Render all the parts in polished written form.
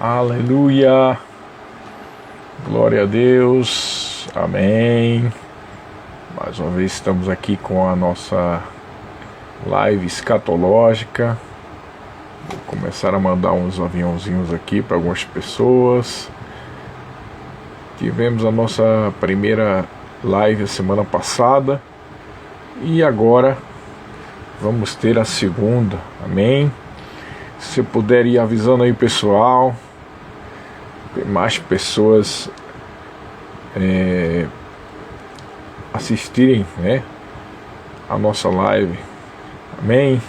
Aleluia, glória a Deus, amém. Mais uma vez estamos aqui com a nossa live escatológica. Vou começar a mandar uns aviãozinhos aqui para algumas pessoas. Tivemos a nossa primeira live a semana passada e agora vamos ter a segunda, amém. Se você puder ir avisando aí, pessoal, mais pessoas assistirem, né, a nossa live, amém.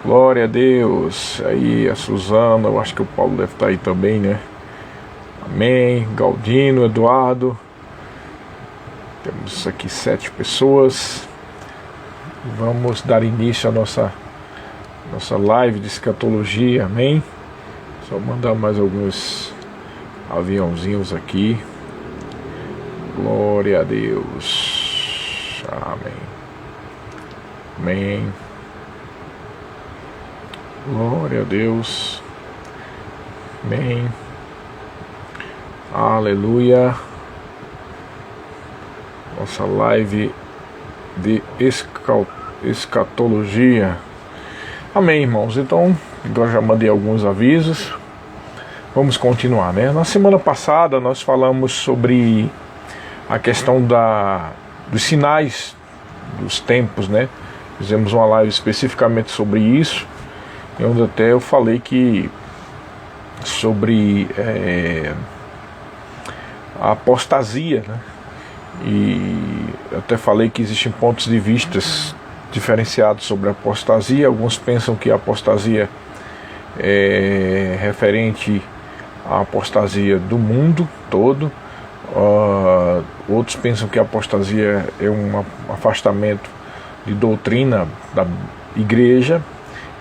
Glória a Deus. Aí a Suzana, eu acho que o Paulo deve estar aí também, né? Amém. Galdino, Eduardo. Temos aqui 7 pessoas. Vamos dar início à nossa live de escatologia, amém. Só mandar mais alguns aviãozinhos aqui. Glória a Deus. Amém. Amém. Glória a Deus. Amém. Aleluia. Nossa live de escatologia. Amém, irmãos. Então, eu já mandei alguns avisos. Vamos continuar, né? Na semana passada nós falamos sobre a questão dos sinais dos tempos, né? Fizemos uma live especificamente sobre isso, onde até eu falei que sobre a apostasia, né? E até falei que existem pontos de vistas diferenciados sobre a apostasia. Alguns pensam que a apostasia é referente à apostasia do mundo todo. Outros pensam que a apostasia é um afastamento de doutrina da igreja,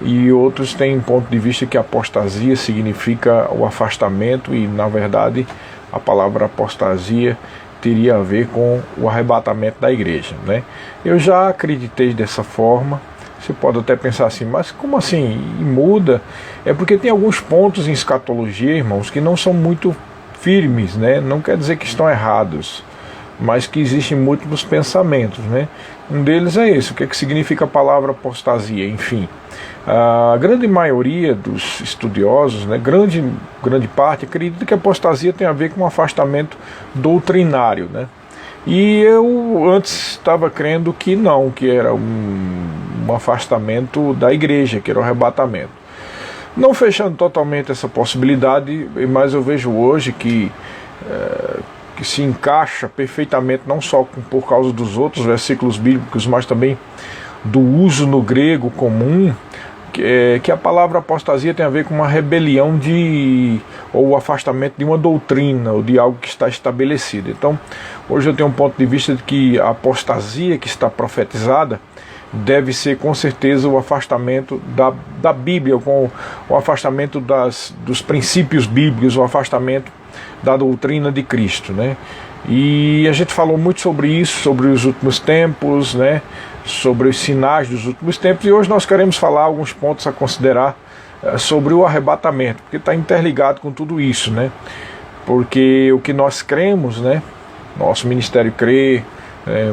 e outros têm um ponto de vista que a apostasia significa o afastamento, e na verdade a palavra apostasia teria a ver com o arrebatamento da igreja, né? Eu já acreditei dessa forma. Você pode até pensar assim, mas como assim? E muda? É porque tem alguns pontos em escatologia, irmãos, que não são muito firmes, né? Não quer dizer que estão errados, mas que existem múltiplos pensamentos, né? Um deles é esse: o que significa a palavra apostasia? Enfim, a grande maioria dos estudiosos, né, grande parte, acredita que a apostasia tem a ver com um afastamento doutrinário, né? E eu antes estava crendo que não, que era um afastamento da igreja, que era o arrebatamento. Não fechando totalmente essa possibilidade, mas eu vejo hoje que se encaixa perfeitamente, não só por causa dos outros versículos bíblicos, mas também do uso no grego comum, que a palavra apostasia tem a ver com uma rebelião ou o afastamento de uma doutrina ou de algo que está estabelecido. Então, hoje eu tenho um ponto de vista de que a apostasia que está profetizada deve ser com certeza o afastamento da Bíblia, com o afastamento dos princípios bíblicos, o afastamento da doutrina de Cristo, né? E a gente falou muito sobre isso, sobre os últimos tempos, né? Sobre os sinais dos últimos tempos, e hoje nós queremos falar alguns pontos a considerar sobre o arrebatamento, porque está interligado com tudo isso, né? Porque o que nós cremos, né? Nosso ministério crê,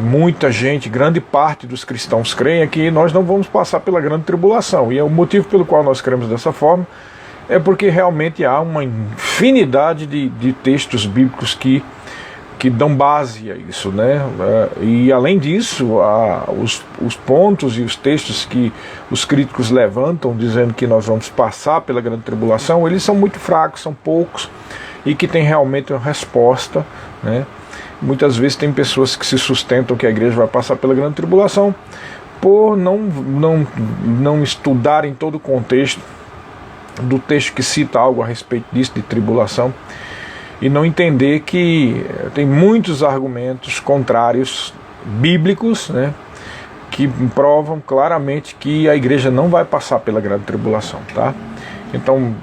muita gente, grande parte dos cristãos creem, é que nós não vamos passar pela grande tribulação, e é o motivo pelo qual nós cremos dessa forma, é porque realmente há uma infinidade de textos bíblicos que dão base a isso, né? E além disso, os pontos e os textos que os críticos levantam dizendo que nós vamos passar pela grande tribulação, eles são muito fracos, são poucos, e que tem realmente uma resposta, né? Muitas vezes tem pessoas que se sustentam que a igreja vai passar pela grande tribulação por não estudarem todo o contexto do texto que cita algo a respeito disso, de tribulação, e não entender que tem muitos argumentos contrários bíblicos, né, que provam claramente que a igreja não vai passar pela grande tribulação, tá? Então,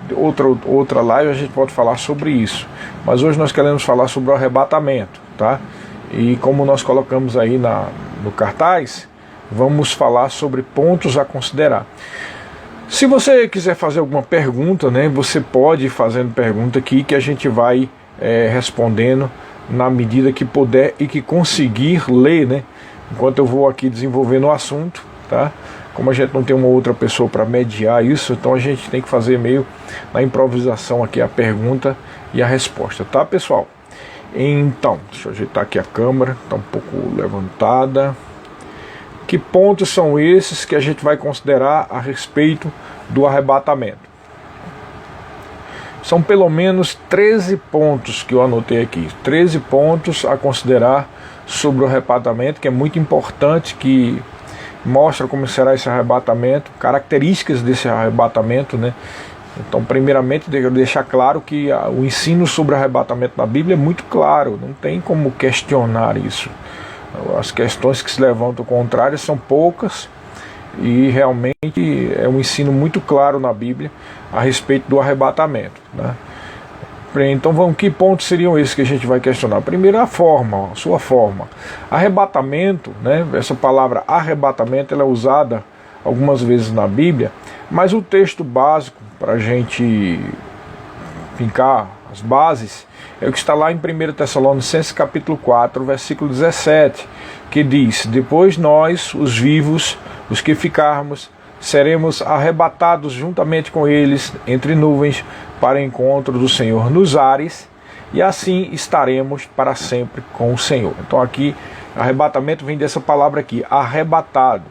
outra live a gente pode falar sobre isso, mas hoje nós queremos falar sobre o arrebatamento, tá? E como nós colocamos aí no cartaz, vamos falar sobre pontos a considerar. Se você quiser fazer alguma pergunta, né, você pode ir fazendo pergunta aqui que a gente vai respondendo na medida que puder e que conseguir ler, né, enquanto eu vou aqui desenvolvendo o assunto, tá? Como a gente não tem uma outra pessoa para mediar isso, então a gente tem que fazer meio na improvisação aqui a pergunta e a resposta, tá, pessoal? Então, deixa eu ajeitar aqui a câmera, está um pouco levantada. Que pontos são esses que a gente vai considerar a respeito do arrebatamento? São pelo menos 13 pontos que eu anotei aqui, 13 pontos a considerar sobre o arrebatamento, que é muito importante, que mostra como será esse arrebatamento, características desse arrebatamento, né? Então, primeiramente, deixar claro que o ensino sobre o arrebatamento na Bíblia é muito claro, não tem como questionar isso. As questões que se levantam contrárias são poucas e realmente é um ensino muito claro na Bíblia a respeito do arrebatamento, né? Então, que pontos seriam esses que a gente vai questionar? Primeiro, a forma, a sua forma. Arrebatamento, né? Essa palavra arrebatamento ela é usada algumas vezes na Bíblia, mas o texto básico para a gente fincar as bases é o que está lá em 1 Tessalonicenses capítulo 4, versículo 17, que diz: depois nós, os vivos, os que ficarmos, seremos arrebatados juntamente com eles entre nuvens para o encontro do Senhor nos ares, e assim estaremos para sempre com o Senhor. Então aqui, arrebatamento vem dessa palavra aqui, arrebatado,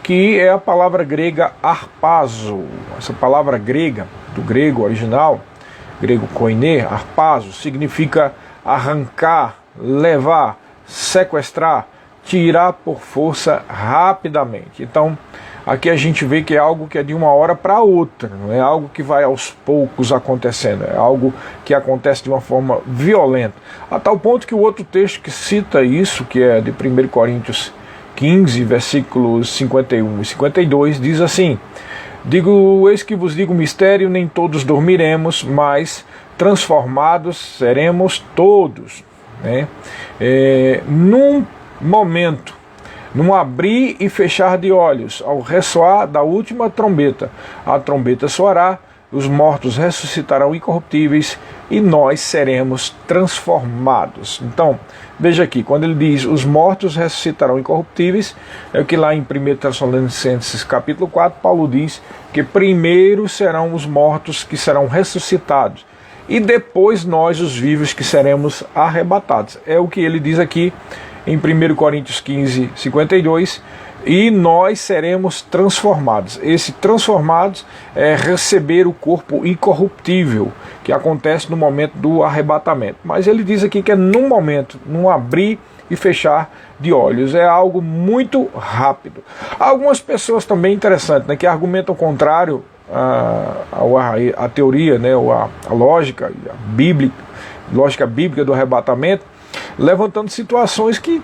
que é a palavra grega harpazo. Essa palavra grega, do grego original, grego koiné, harpazo, significa arrancar, levar, sequestrar, tirar por força rapidamente. Então, aqui a gente vê que é algo que é de uma hora para outra, não é algo que vai aos poucos acontecendo, é algo que acontece de uma forma violenta. A tal ponto que o outro texto que cita isso, que é de 1 Coríntios 15, versículos 51 e 52, diz assim: eis que vos digo um mistério, nem todos dormiremos, mas transformados seremos todos, né? Num momento, num abrir e fechar de olhos, ao ressoar da última trombeta, a trombeta soará, os mortos ressuscitarão incorruptíveis e nós seremos transformados. Então, veja aqui, quando ele diz os mortos ressuscitarão incorruptíveis, é o que lá em 1 Tessalonicenses capítulo 4, Paulo diz que primeiro serão os mortos que serão ressuscitados e depois nós, os vivos, que seremos arrebatados. É o que ele diz aqui em 1 Coríntios 15, 52, e nós seremos transformados. Esse transformados é receber o corpo incorruptível, que acontece no momento do arrebatamento. Mas ele diz aqui que é num momento, num abrir e fechar de olhos. É algo muito rápido. Algumas pessoas também interessantes, né, que argumentam o contrário à teoria, né, ou a lógica bíblica do arrebatamento, levantando situações que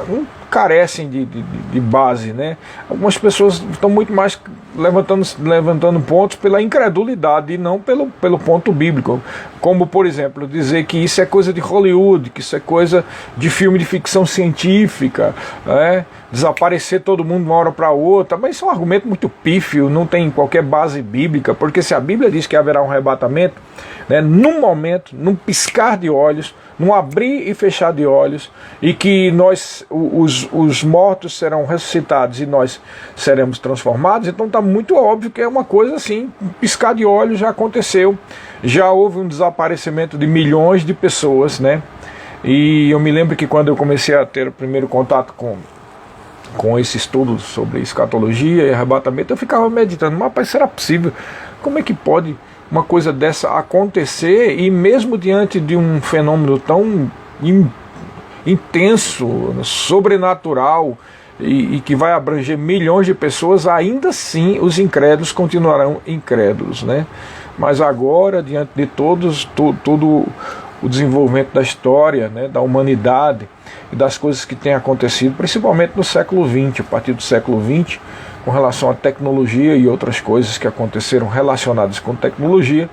não carecem de base, né? Algumas pessoas estão muito mais levantando pontos pela incredulidade e não pelo ponto bíblico, como por exemplo dizer que isso é coisa de Hollywood, que isso é coisa de filme de ficção científica, né? Desaparecer todo mundo de uma hora para outra, mas isso é um argumento muito pífio, não tem qualquer base bíblica, porque se a Bíblia diz que haverá um arrebatamento, né, num momento, num piscar de olhos, num abrir e fechar de olhos, e que nós, os mortos serão ressuscitados e nós seremos transformados, então está muito óbvio que é uma coisa assim, um piscar de olhos já aconteceu, já houve um desaparecimento de milhões de pessoas, né? E eu me lembro que quando eu comecei a ter o primeiro contato com esse estudo sobre escatologia e arrebatamento, eu ficava meditando, mas será possível? Como é que pode uma coisa dessa acontecer, e mesmo diante de um fenômeno tão intenso, sobrenatural, e que vai abranger milhões de pessoas, ainda assim os incrédulos continuarão incrédulos, né? Mas agora, diante de todo o desenvolvimento da história, né, da humanidade e das coisas que têm acontecido, principalmente no século XX, a partir do século XX, com relação à tecnologia e outras coisas que aconteceram relacionadas com tecnologia,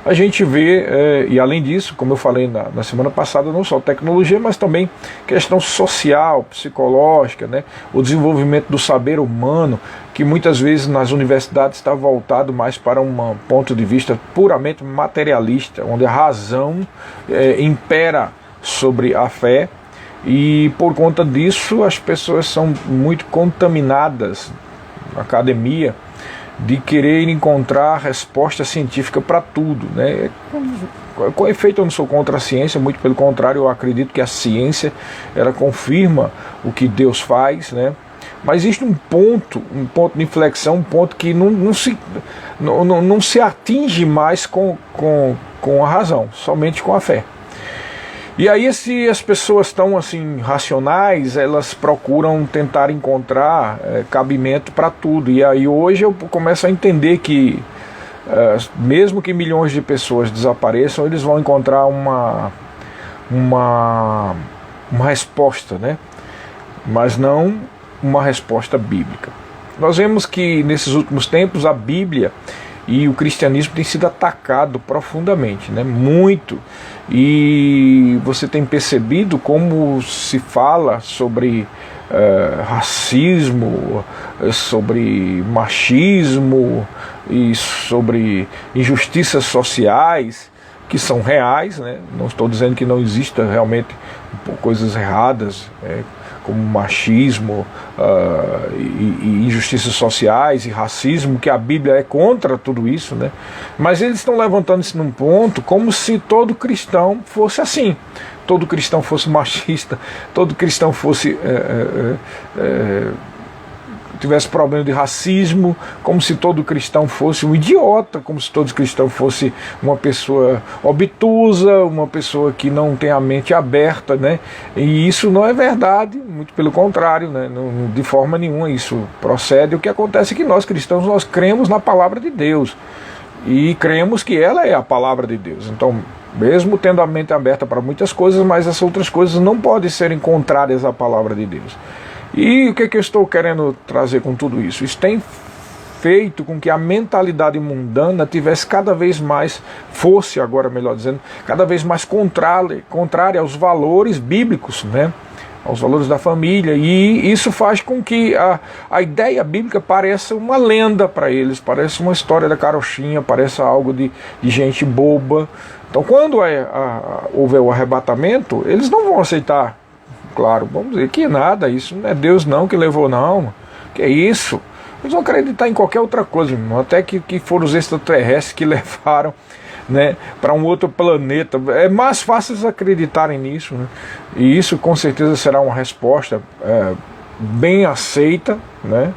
a gente vê, e além disso, como eu falei na semana passada, não só tecnologia, mas também questão social, psicológica, né? O desenvolvimento do saber humano, que muitas vezes nas universidades está voltado mais para um ponto de vista puramente materialista, onde a razão impera sobre a fé, e por conta disso as pessoas são muito contaminadas na academia de querer encontrar resposta científica para tudo, né? Com efeito, eu não sou contra a ciência, muito pelo contrário, eu acredito que a ciência ela confirma o que Deus faz, né? Mas existe um ponto de inflexão, um ponto que não se atinge mais com a razão, somente com a fé. E aí, se as pessoas estão assim racionais, elas procuram tentar encontrar cabimento para tudo. E aí hoje eu começo a entender que mesmo que milhões de pessoas desapareçam, eles vão encontrar uma resposta, né? Mas não uma resposta bíblica. Nós vemos que nesses últimos tempos a Bíblia e o cristianismo tem sido atacado profundamente, né? Muito. E você tem percebido como se fala sobre racismo, sobre machismo e sobre injustiças sociais que são reais, né? Não estou dizendo que não exista realmente coisas erradas, como machismo e injustiças sociais e racismo, que a Bíblia é contra tudo isso, né? Mas eles estão levantando isso num ponto como se todo cristão fosse assim, todo cristão fosse machista, todo cristão fosse tivesse problema de racismo, como se todo cristão fosse um idiota, como se todo cristão fosse uma pessoa obtusa, uma pessoa que não tem a mente aberta, né? E isso não é verdade, muito pelo contrário, né? De forma nenhuma isso procede. O que acontece é que nós cristãos, nós cremos na palavra de Deus e cremos que ela é a palavra de Deus. Então, mesmo tendo a mente aberta para muitas coisas, mas essas outras coisas não podem ser contrárias à palavra de Deus. E o que eu estou querendo trazer com tudo isso? Isso tem feito com que a mentalidade mundana tivesse cada vez mais, fosse agora melhor dizendo, cada vez mais contrária aos valores bíblicos, né? Aos valores da família, e isso faz com que a ideia bíblica pareça uma lenda para eles, parece uma história da carochinha, parece algo de gente boba. Então quando houver o arrebatamento, eles não vão aceitar. Claro, vamos dizer que nada, isso não é Deus não que levou não, que é isso? Eles vão acreditar em qualquer outra coisa, irmão, até que foram os extraterrestres que levaram, né, para um outro planeta. É mais fácil eles acreditarem nisso, né? E isso com certeza será uma resposta bem aceita, né?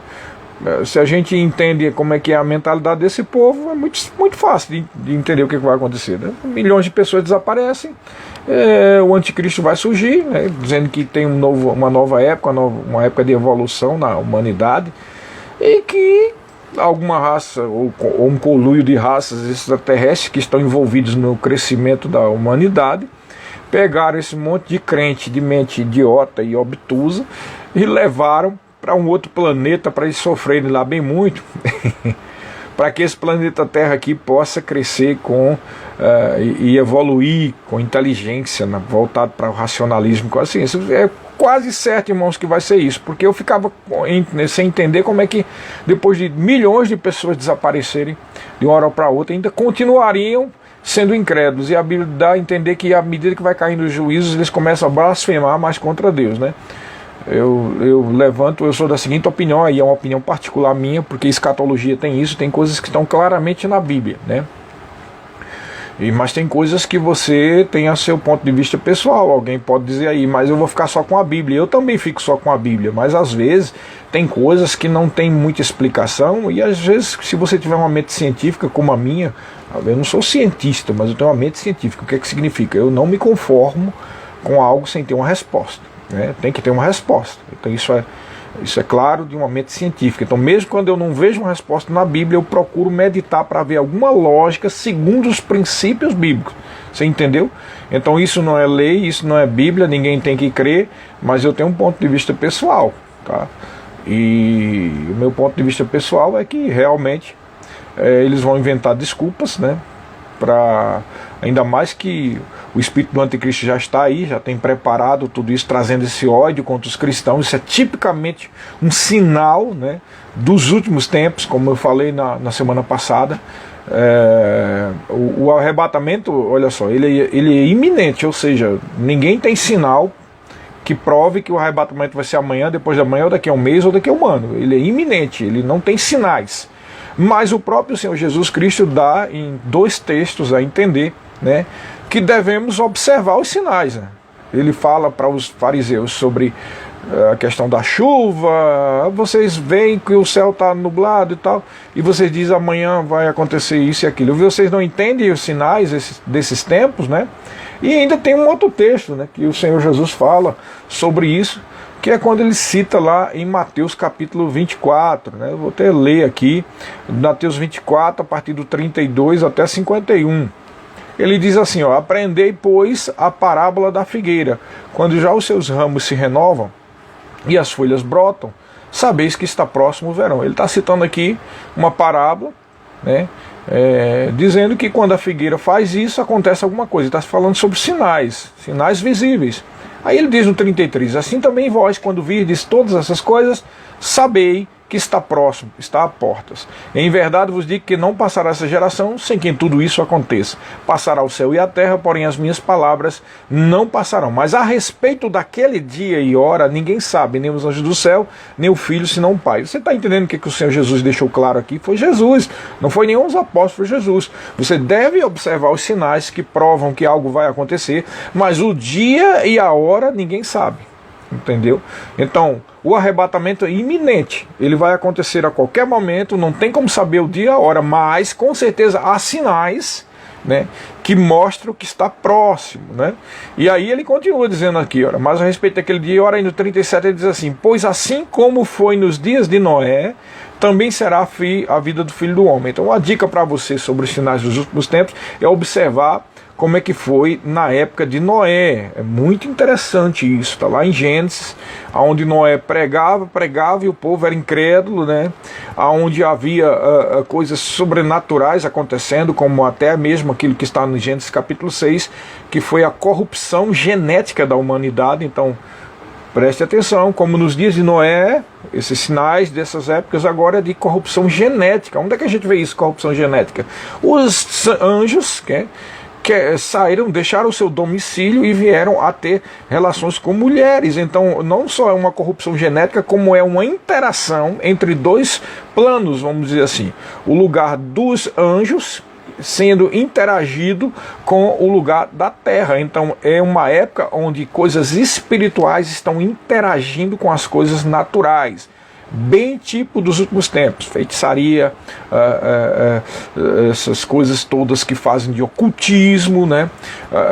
Se a gente entende como é que é a mentalidade desse povo, é muito fácil de entender o que vai acontecer, né? Milhões de pessoas desaparecem, o anticristo vai surgir, né, dizendo que tem uma nova época, uma época de evolução na humanidade, e que alguma raça ou um conluio de raças extraterrestres que estão envolvidos no crescimento da humanidade pegaram esse monte de crente de mente idiota e obtusa e levaram para um outro planeta para eles sofrerem lá bem muito, para que esse planeta Terra aqui possa crescer e evoluir com inteligência, né, voltado para o racionalismo com a ciência. É quase certo, irmãos, que vai ser isso, porque eu ficava sem entender como é que depois de milhões de pessoas desaparecerem de uma hora para outra, ainda continuariam sendo incrédulos, e a Bíblia dá a entender que à medida que vai caindo os juízos, eles começam a blasfemar mais contra Deus, né? Eu sou da seguinte opinião, aí é uma opinião particular minha, porque escatologia tem isso, tem coisas que estão claramente na Bíblia, né? Mas tem coisas que você tem a seu ponto de vista pessoal, alguém pode dizer aí, mas eu vou ficar só com a Bíblia. Eu também fico só com a Bíblia, mas às vezes tem coisas que não tem muita explicação, e às vezes se você tiver uma mente científica como a minha, eu não sou cientista, mas eu tenho uma mente científica. O que é que significa? Eu não me conformo com algo sem ter uma resposta, né? Tem que ter uma resposta. Então isso é claro de uma mente científica. Então mesmo quando eu não vejo uma resposta na Bíblia, eu procuro meditar para ver alguma lógica segundo os princípios bíblicos. Você entendeu? Então isso não é lei, isso não é Bíblia, ninguém tem que crer, mas eu tenho um ponto de vista pessoal, tá? E o meu ponto de vista pessoal é que realmente eles vão inventar desculpas, né? Ainda mais que o espírito do anticristo já está aí, já tem preparado tudo isso, trazendo esse ódio contra os cristãos. Isso é tipicamente um sinal, né, dos últimos tempos, como eu falei na semana passada. O arrebatamento, olha só, ele é iminente, ou seja, ninguém tem sinal que prove que o arrebatamento vai ser amanhã, depois de amanhã, ou daqui a um mês, ou daqui a um ano. Ele é iminente, ele não tem sinais. Mas o próprio Senhor Jesus Cristo dá em 2 textos a entender, né, que devemos observar os sinais, né? Ele fala para os fariseus sobre a questão da chuva. Vocês veem que o céu está nublado e tal, e vocês dizem amanhã vai acontecer isso e aquilo. Vocês não entendem os sinais desses tempos, né? E ainda tem um outro texto, né, que o Senhor Jesus fala sobre isso, que é quando ele cita lá em Mateus capítulo 24, né? Eu vou até ler aqui, Mateus 24, a partir do 32 até 51. Ele diz assim, ó: aprendei, pois, a parábola da figueira. Quando já os seus ramos se renovam e as folhas brotam, sabeis que está próximo o verão. Ele está citando aqui uma parábola, né? Dizendo que quando a figueira faz isso, acontece alguma coisa. Está falando sobre sinais visíveis. Aí ele diz no 33, assim também vós, quando virdes todas essas coisas, sabei que está próximo, está a portas. Em verdade vos digo que não passará essa geração sem que tudo isso aconteça. Passará o céu e a terra, porém as minhas palavras não passarão. Mas a respeito daquele dia e hora, ninguém sabe, nem os anjos do céu, nem o Filho, senão o Pai. Você está entendendo o que o Senhor Jesus deixou claro aqui? Foi Jesus, não foi nenhum dos apóstolos, foi Jesus. Você deve observar os sinais que provam que algo vai acontecer, mas o dia e a hora ninguém sabe. Entendeu? Então, o arrebatamento é iminente. Ele vai acontecer a qualquer momento, não tem como saber o dia e a hora, mas com certeza há sinais, né, que mostram que está próximo, né? E aí ele continua dizendo aqui, olha, mas a respeito daquele dia e hora, aí no 37 ele diz assim: pois assim como foi nos dias de Noé, também será a vida do Filho do Homem. Então, uma dica para você sobre os sinais dos últimos tempos é observar como é que foi na época de Noé. É muito interessante isso, está lá em Gênesis, onde Noé pregava e o povo era incrédulo, né? Onde havia coisas sobrenaturais acontecendo, como até mesmo aquilo que está no Gênesis capítulo 6, que foi a corrupção genética da humanidade. Então, preste atenção, como nos dias de Noé, esses sinais dessas épocas agora é de corrupção genética. Onde é que a gente vê isso, corrupção genética? Os anjos, que saíram, deixaram o seu domicílio e vieram a ter relações com mulheres. Então não só é uma corrupção genética, como é uma interação entre 2 planos, vamos dizer assim. O lugar dos anjos sendo interagido com o lugar da terra. Então é uma época onde coisas espirituais estão interagindo com as coisas naturais. Bem tipo dos últimos tempos, feitiçaria, essas coisas todas que fazem de ocultismo, né?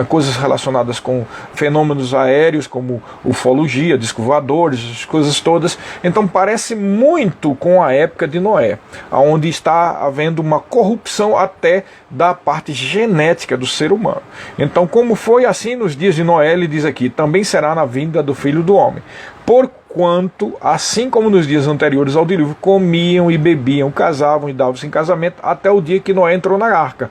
Coisas relacionadas com fenômenos aéreos, como ufologia, discos voadores, as coisas todas. Então parece muito com a época de Noé, onde está havendo uma corrupção até da parte genética do ser humano. Então, como foi assim nos dias de Noé, ele diz aqui, também será na vinda do Filho do Homem. Porquanto, assim como nos dias anteriores ao dilúvio, comiam e bebiam, casavam e davam-se em casamento, até o dia que Noé entrou na arca.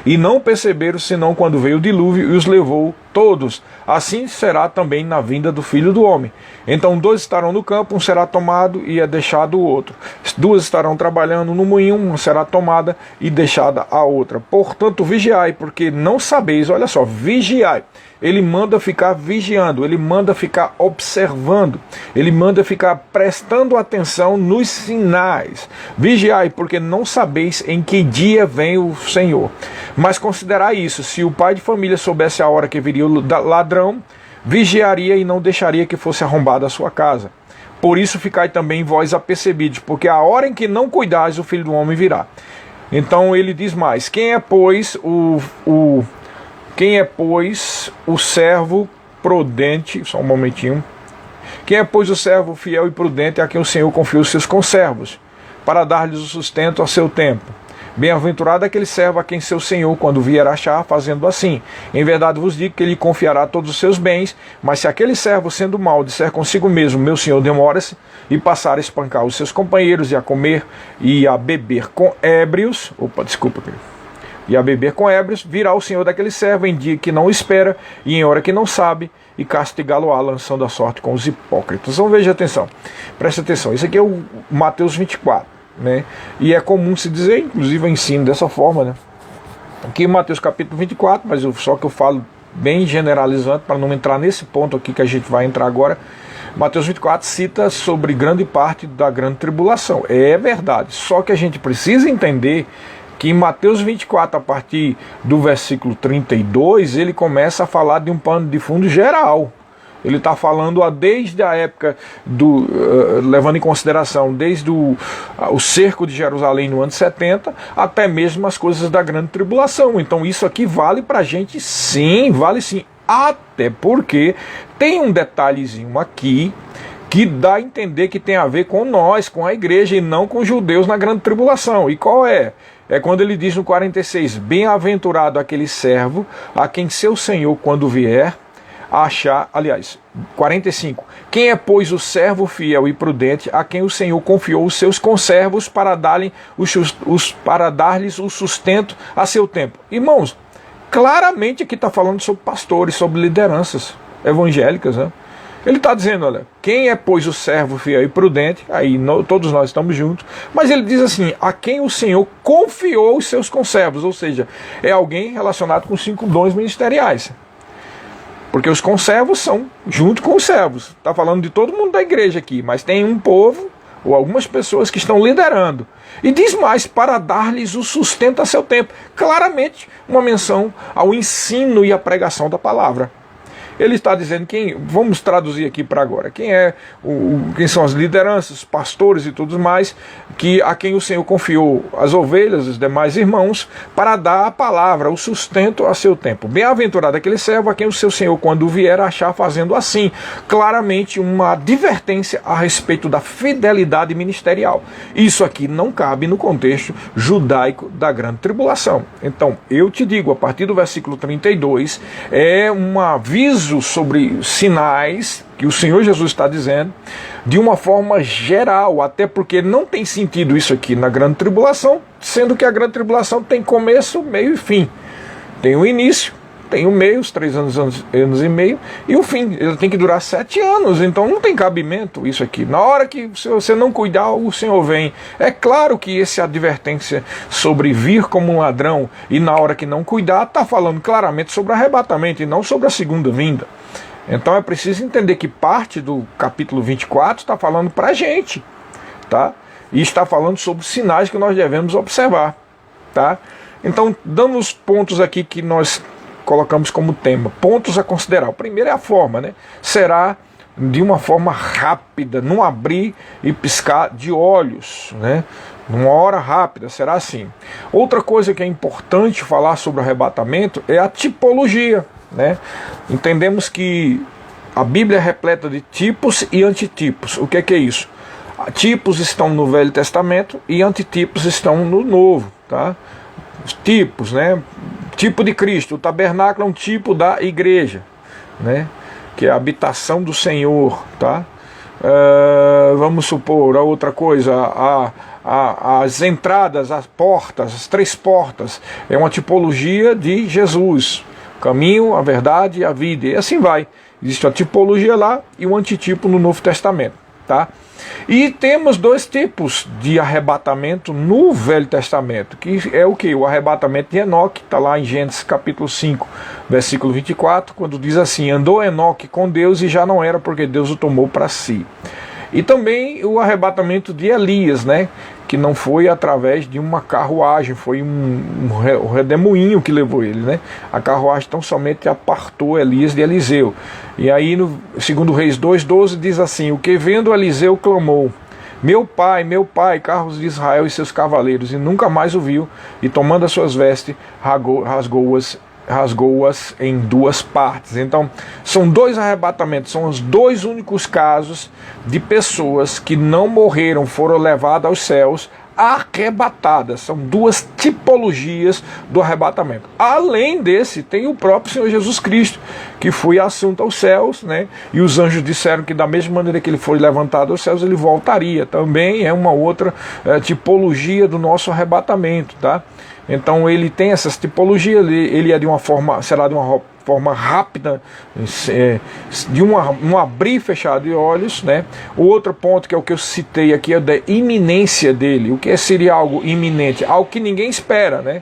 E não perceberam, senão quando veio o dilúvio e os levou todos. Assim será também na vinda do Filho do Homem. Então 2 estarão no campo, um será tomado e é deixado o outro. 2 estarão trabalhando no moinho, uma será tomada e deixada a outra. Portanto, vigiai, porque não sabeis, olha só, vigiai. Ele manda ficar vigiando, ele manda ficar observando, ele manda ficar prestando atenção nos sinais. Vigiai, porque não sabeis em que dia vem o Senhor. Mas considerai isso, se o pai de família soubesse a hora que viria o ladrão, vigiaria e não deixaria que fosse arrombada a sua casa. Por isso ficai também vós apercebidos, porque a hora em que não cuidais, o Filho do Homem virá. Então ele diz mais, quem é, pois, o servo prudente, só um momentinho, quem é, pois, o servo fiel e prudente a quem o Senhor confiou os seus conservos, para dar-lhes o sustento a seu tempo? Bem-aventurado aquele servo a quem seu senhor, quando vier achar, fazendo assim. Em verdade vos digo que ele confiará todos os seus bens, mas se aquele servo, sendo mau, disser consigo mesmo, meu senhor demora-se, e passar a espancar os seus companheiros, e a comer e a beber com ébrios, e a beber com ébrios, virá o senhor daquele servo em dia que não espera, e em hora que não sabe, e castigá-lo-á, lançando a sorte com os hipócritas. Então veja atenção, preste atenção, isso aqui é o Mateus 24, né? E é comum se dizer, inclusive eu ensino dessa forma, né? Aqui em Mateus capítulo 24, mas só que eu falo bem generalizando, para não entrar nesse ponto aqui que a gente vai entrar agora. Mateus 24 cita sobre grande parte da grande tribulação, é verdade, só que a gente precisa entender que em Mateus 24, a partir do versículo 32, ele começa a falar de um pano de fundo geral. Ele está falando desde a época, levando em consideração, desde o cerco de Jerusalém no ano 70, até mesmo as coisas da grande tribulação. Então isso aqui vale para a gente sim, vale sim. Até porque tem um detalhezinho aqui que dá a entender que tem a ver com nós, com a igreja, e não com os judeus na grande tribulação. E qual é? É quando ele diz no 46, bem-aventurado aquele servo a quem seu senhor, quando vier, achar, aliás, 45, quem é, pois, o servo fiel e prudente a quem o Senhor confiou os seus conservos para dar-lhes o sustento a seu tempo. Irmãos, claramente aqui está falando sobre pastores, sobre lideranças evangélicas, né? Ele está dizendo, olha, quem é, pois, o servo fiel e prudente, aí todos nós estamos juntos, mas ele diz assim, a quem o Senhor confiou os seus conservos, ou seja, é alguém relacionado com 5 dons ministeriais. Porque os conservos são junto com os servos. Está falando de todo mundo da igreja aqui, mas tem um povo ou algumas pessoas que estão liderando. E diz mais, para dar-lhes o sustento a seu tempo. Claramente uma menção ao ensino e à pregação da palavra. Ele está dizendo vamos traduzir aqui para agora, quem são as lideranças, pastores e tudo mais, a quem o Senhor confiou as ovelhas, os demais irmãos, para dar a palavra, o sustento a seu tempo. Bem-aventurado aquele servo a quem o seu Senhor, quando vier, achar fazendo assim. Claramente uma advertência a respeito da fidelidade ministerial. Isso aqui não cabe no contexto judaico da grande tribulação. Então, eu te digo, a partir do versículo 32, é um aviso sobre sinais que o Senhor Jesus está dizendo de uma forma geral, até porque não tem sentido isso aqui na grande tribulação, sendo que a grande tribulação tem começo, meio e fim. Tem o início, tem o meio, os 3 anos e meio, e o fim. Ele tem que durar 7 anos, então não tem cabimento isso aqui. Na hora que você não cuidar, o Senhor vem. É claro que essa advertência sobre vir como um ladrão e na hora que não cuidar, está falando claramente sobre arrebatamento e não sobre a segunda vinda. Então é preciso entender que parte do capítulo 24 está falando para a gente, tá? E está falando sobre sinais que nós devemos observar, tá? Então, dando os pontos aqui que nós colocamos como tema, pontos a considerar. O primeiro é a forma, né? Será de uma forma rápida, num abrir e piscar de olhos, né? Numa hora rápida, será assim. Outra coisa que é importante falar sobre o arrebatamento é a tipologia, né? Entendemos que a Bíblia é repleta de tipos e antitipos. O que é isso? Tipos estão no Velho Testamento e antitipos estão no Novo, tá? Os tipos, né? Tipo de Cristo, o tabernáculo é um tipo da igreja, né? Que é a habitação do Senhor, tá? Vamos supor, a outra coisa, as entradas, as portas, as 3 portas, é uma tipologia de Jesus, caminho, a verdade e a vida, e assim vai. Existe a tipologia lá e o antitipo no Novo Testamento, tá? E temos 2 tipos de arrebatamento no Velho Testamento, que é o que? O arrebatamento de Enoque, está lá em Gênesis capítulo 5, versículo 24, quando diz assim, andou Enoque com Deus e já não era porque Deus o tomou para si. E também o arrebatamento de Elias, né? Que não foi através de uma carruagem, foi um redemoinho que levou ele, né? A carruagem tão somente apartou Elias de Eliseu. E aí no 2 Reis 2,12 diz assim, o que vendo Eliseu clamou, meu pai, carros de Israel e seus cavaleiros, e nunca mais o viu, e tomando as suas vestes, rasgou-as em 2 partes. Então, são 2 arrebatamentos, são os 2 únicos casos de pessoas que não morreram, foram levadas aos céus arrebatada. São duas tipologias do arrebatamento. Além desse, tem o próprio Senhor Jesus Cristo, que foi assunto aos céus, né? E os anjos disseram que da mesma maneira que ele foi levantado aos céus, ele voltaria. Também é uma outra tipologia do nosso arrebatamento, tá? Então ele tem essas tipologias, ele é de uma forma, será de uma forma rápida, de um abrir e fechar de olhos, né? O outro ponto, que é o que eu citei aqui, é da iminência dele. O que seria algo iminente? Algo que ninguém espera, né?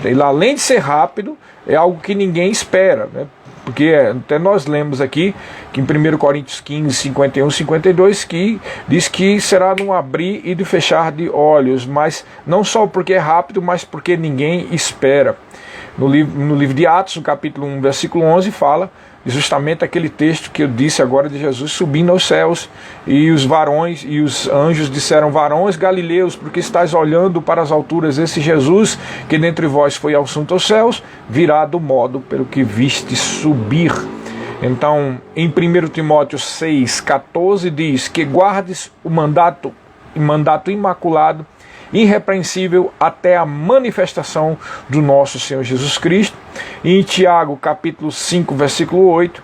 Ele, além de ser rápido, é algo que ninguém espera, né? Porque até nós lemos aqui que em 1 Coríntios 15, 51, 52, que diz que será num abrir e de fechar de olhos, mas não só porque é rápido, mas porque ninguém espera. No livro de Atos, no capítulo 1, versículo 11, fala justamente aquele texto que eu disse agora de Jesus subindo aos céus, e os varões e os anjos disseram: varões galileus, porque estáis olhando para as alturas, esse Jesus que dentre vós foi assunto aos céus, virá do modo pelo que viste subir. Então, em 1 Timóteo 6,14 diz que guardes o mandato imaculado, irrepreensível até a manifestação do nosso Senhor Jesus Cristo. E em Tiago, capítulo 5, versículo 8,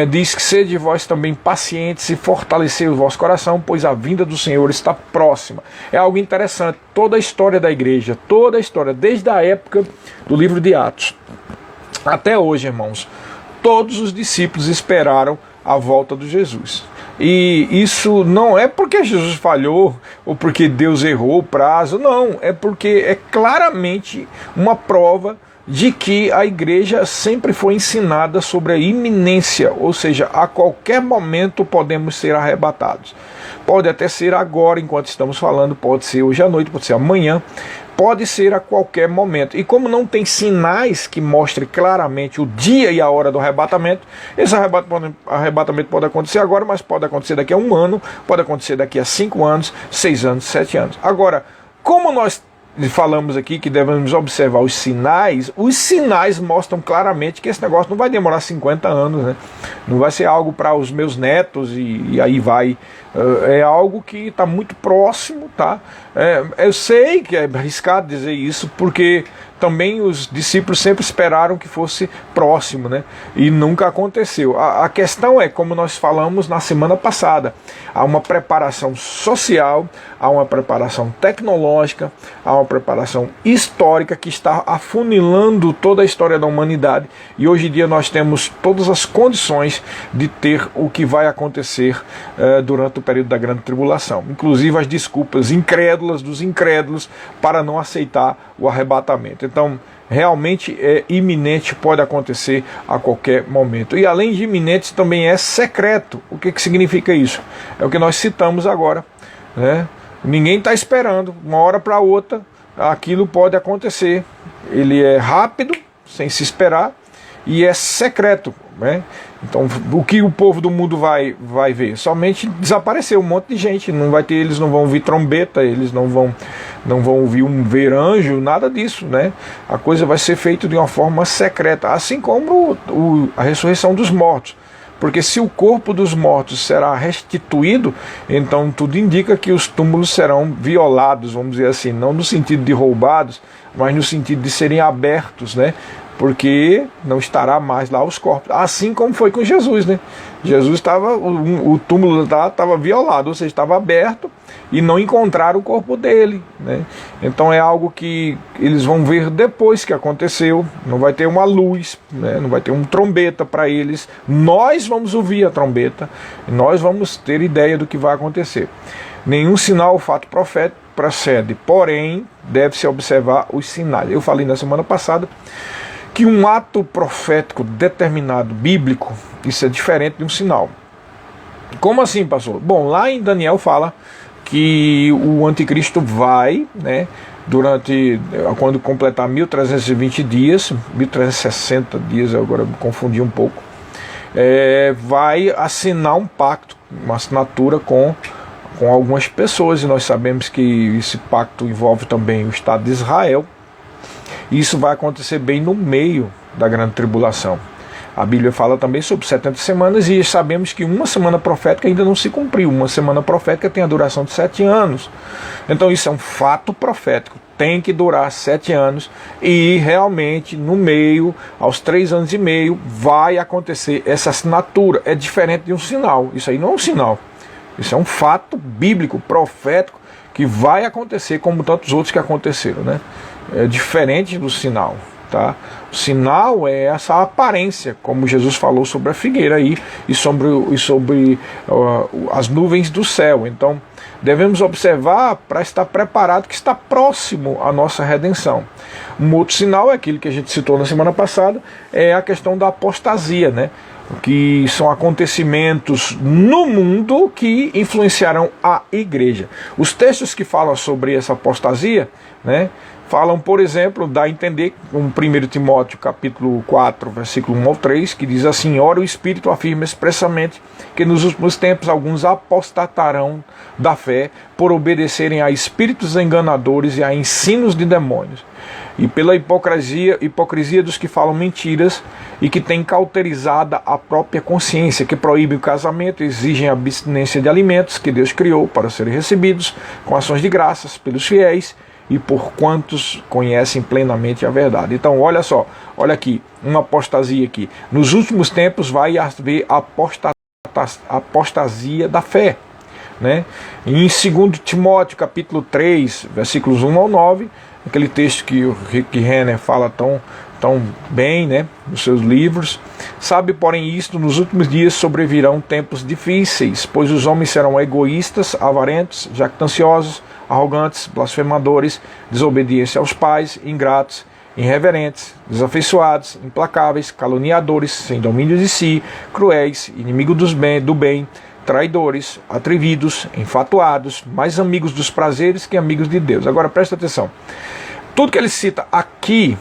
diz que sede vós também pacientes e fortalecei o vosso coração, pois a vinda do Senhor está próxima. É algo interessante, toda a história da igreja, toda a história, desde a época do livro de Atos até hoje, irmãos, todos os discípulos esperaram a volta de Jesus. E isso não é porque Jesus falhou ou porque Deus errou o prazo, não, é porque é claramente uma prova de que a igreja sempre foi ensinada sobre a iminência, ou seja, a qualquer momento podemos ser arrebatados. Pode até ser agora, enquanto estamos falando, pode ser hoje à noite, pode ser amanhã, pode ser a qualquer momento. E como não tem sinais que mostrem claramente o dia e a hora do arrebatamento, esse arrebatamento pode acontecer agora, mas pode acontecer daqui a 1 ano, pode acontecer daqui a 5 anos, 6 anos, 7 anos. Agora, como nós falamos aqui que devemos observar os sinais mostram claramente que esse negócio não vai demorar 50 anos, né? Não vai ser algo para os meus netos e aí vai. É algo que está muito próximo, tá? Eu sei que é arriscado dizer isso, porque também os discípulos sempre esperaram que fosse próximo, né? E nunca aconteceu. A questão é, como nós falamos na semana passada, há uma preparação social, há uma preparação tecnológica, há uma preparação histórica que está afunilando toda a história da humanidade, e hoje em dia nós temos todas as condições de ter o que vai acontecer durante o período da grande tribulação, inclusive as desculpas incrédulas dos incrédulos para não aceitar o arrebatamento. Então, realmente é iminente, pode acontecer a qualquer momento. E além de iminente, também é secreto. O que significa isso? É o que nós citamos agora, né? Ninguém está esperando, uma hora para outra, aquilo pode acontecer. Ele é rápido, sem se esperar, e é secreto, né? Então, o que o povo do mundo vai ver? Somente desaparecer um monte de gente. Não vai ter, eles não vão ouvir trombeta, eles não vão ouvir ver anjo, nada disso, né? A coisa vai ser feita de uma forma secreta, assim como a ressurreição dos mortos. Porque se o corpo dos mortos será restituído, então tudo indica que os túmulos serão violados, vamos dizer assim, não no sentido de roubados, mas no sentido de serem abertos, né? Porque não estará mais lá os corpos, assim como foi com Jesus, né? Jesus estava, o túmulo estava violado, ou seja, estava aberto e não encontraram o corpo dele, né? Então é algo que eles vão ver depois que aconteceu, não vai ter uma luz, né? Não vai ter um trombeta para eles, nós vamos ouvir a trombeta, nós vamos ter ideia do que vai acontecer. Nenhum sinal ou fato profético procede, porém deve-se observar os sinais. Eu falei na semana passada que um ato profético determinado, bíblico, isso é diferente de um sinal. Como assim, pastor? Bom, lá em Daniel fala que o anticristo vai, né, quando completar 1320 dias, 1360 dias, eu agora me confundi um pouco, vai assinar um pacto, uma assinatura com algumas pessoas, e nós sabemos que esse pacto envolve também o Estado de Israel. Isso vai acontecer bem no meio da grande tribulação. A Bíblia fala também sobre 70 semanas e sabemos que uma semana profética ainda não se cumpriu. Uma semana profética tem a duração de 7 anos. Então isso é um fato profético. Tem que durar 7 anos e realmente no meio, aos 3 anos e meio, vai acontecer essa assinatura. É diferente de um sinal. Isso aí não é um sinal. Isso é um fato bíblico, profético, que vai acontecer como tantos outros que aconteceram, né? É diferente do sinal, tá? O sinal é essa aparência, como Jesus falou sobre a figueira aí e sobre as nuvens do céu. Então, devemos observar para estar preparado que está próximo à nossa redenção. Um outro sinal é aquele que a gente citou na semana passada, é a questão da apostasia, né? Que são acontecimentos no mundo que influenciarão a igreja. Os textos que falam sobre essa apostasia, né, falam, por exemplo, dá a entender, com 1 Timóteo capítulo 4, versículo 1 ao 3, que diz assim: ora, o Espírito afirma expressamente que nos últimos tempos alguns apostatarão da fé por obedecerem a espíritos enganadores e a ensinos de demônios, e pela hipocrisia dos que falam mentiras e que têm cauterizada a própria consciência, que proíbem o casamento, exigem a abstinência de alimentos que Deus criou para serem recebidos com ações de graças pelos fiéis e por quantos conhecem plenamente a verdade. Então, olha só, olha aqui, uma apostasia aqui. Nos últimos tempos vai haver apostasia da fé, né? Em 2 Timóteo capítulo 3, versículos 1 ao 9, aquele texto que o Rick Renner fala tão bem, né, nos seus livros. Sabe, porém, isto, nos últimos dias sobrevirão tempos difíceis, pois os homens serão egoístas, avarentos, jactanciosos, arrogantes, blasfemadores, desobedientes aos pais, ingratos, irreverentes, desafeiçoados, implacáveis, caluniadores, sem domínio de si, cruéis, inimigos do bem, traidores, atrevidos, enfatuados, mais amigos dos prazeres que amigos de Deus. Agora presta atenção. Tudo que ele cita aqui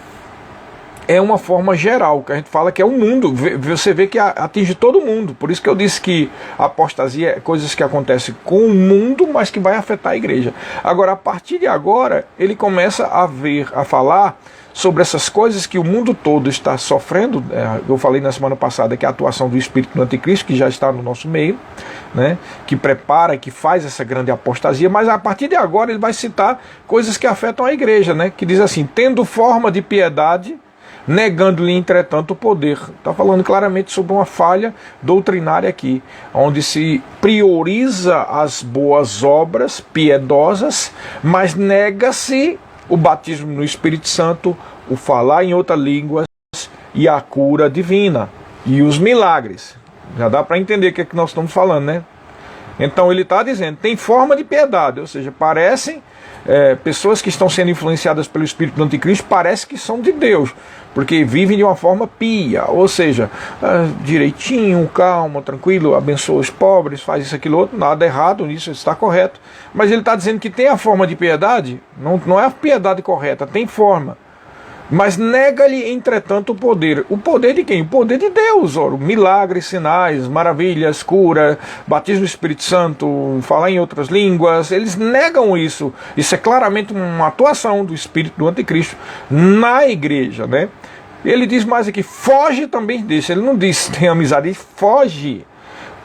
é uma forma geral, que a gente fala que é o mundo. Você vê que atinge todo mundo. Por isso que eu disse que a apostasia é coisas que acontecem com o mundo, mas que vai afetar a igreja. Agora, a partir de agora, ele começa a falar sobre essas coisas que o mundo todo está sofrendo. Eu falei na semana passada que a atuação do Espírito do Anticristo, que já está no nosso meio, né, que prepara, que faz essa grande apostasia, mas a partir de agora ele vai citar coisas que afetam a igreja, né, que diz assim: tendo forma de piedade, negando-lhe, entretanto, o poder. Está falando claramente sobre uma falha doutrinária aqui, onde se prioriza as boas obras piedosas, mas nega-se o batismo no Espírito Santo, o falar em outras línguas e a cura divina e os milagres. Já dá para entender o que é que nós estamos falando, né? Então ele está dizendo, tem forma de piedade, ou seja, parecem pessoas que estão sendo influenciadas pelo Espírito do Anticristo, parece que são de Deus, porque vivem de uma forma pia, ou seja, direitinho, calmo, tranquilo, abençoa os pobres, faz isso, aquilo, outro, nada errado nisso, está correto. Mas ele está dizendo que tem a forma de piedade, não é a piedade correta, tem forma. Mas nega-lhe, entretanto, o poder. O poder de quem? O poder de Deus. Ora, milagres, sinais, maravilhas, cura, batismo do Espírito Santo, falar em outras línguas. Eles negam isso. Isso é claramente uma atuação do Espírito do Anticristo na igreja, né? Ele diz mais aqui, foge também disso. Ele não diz tem amizade, ele foge.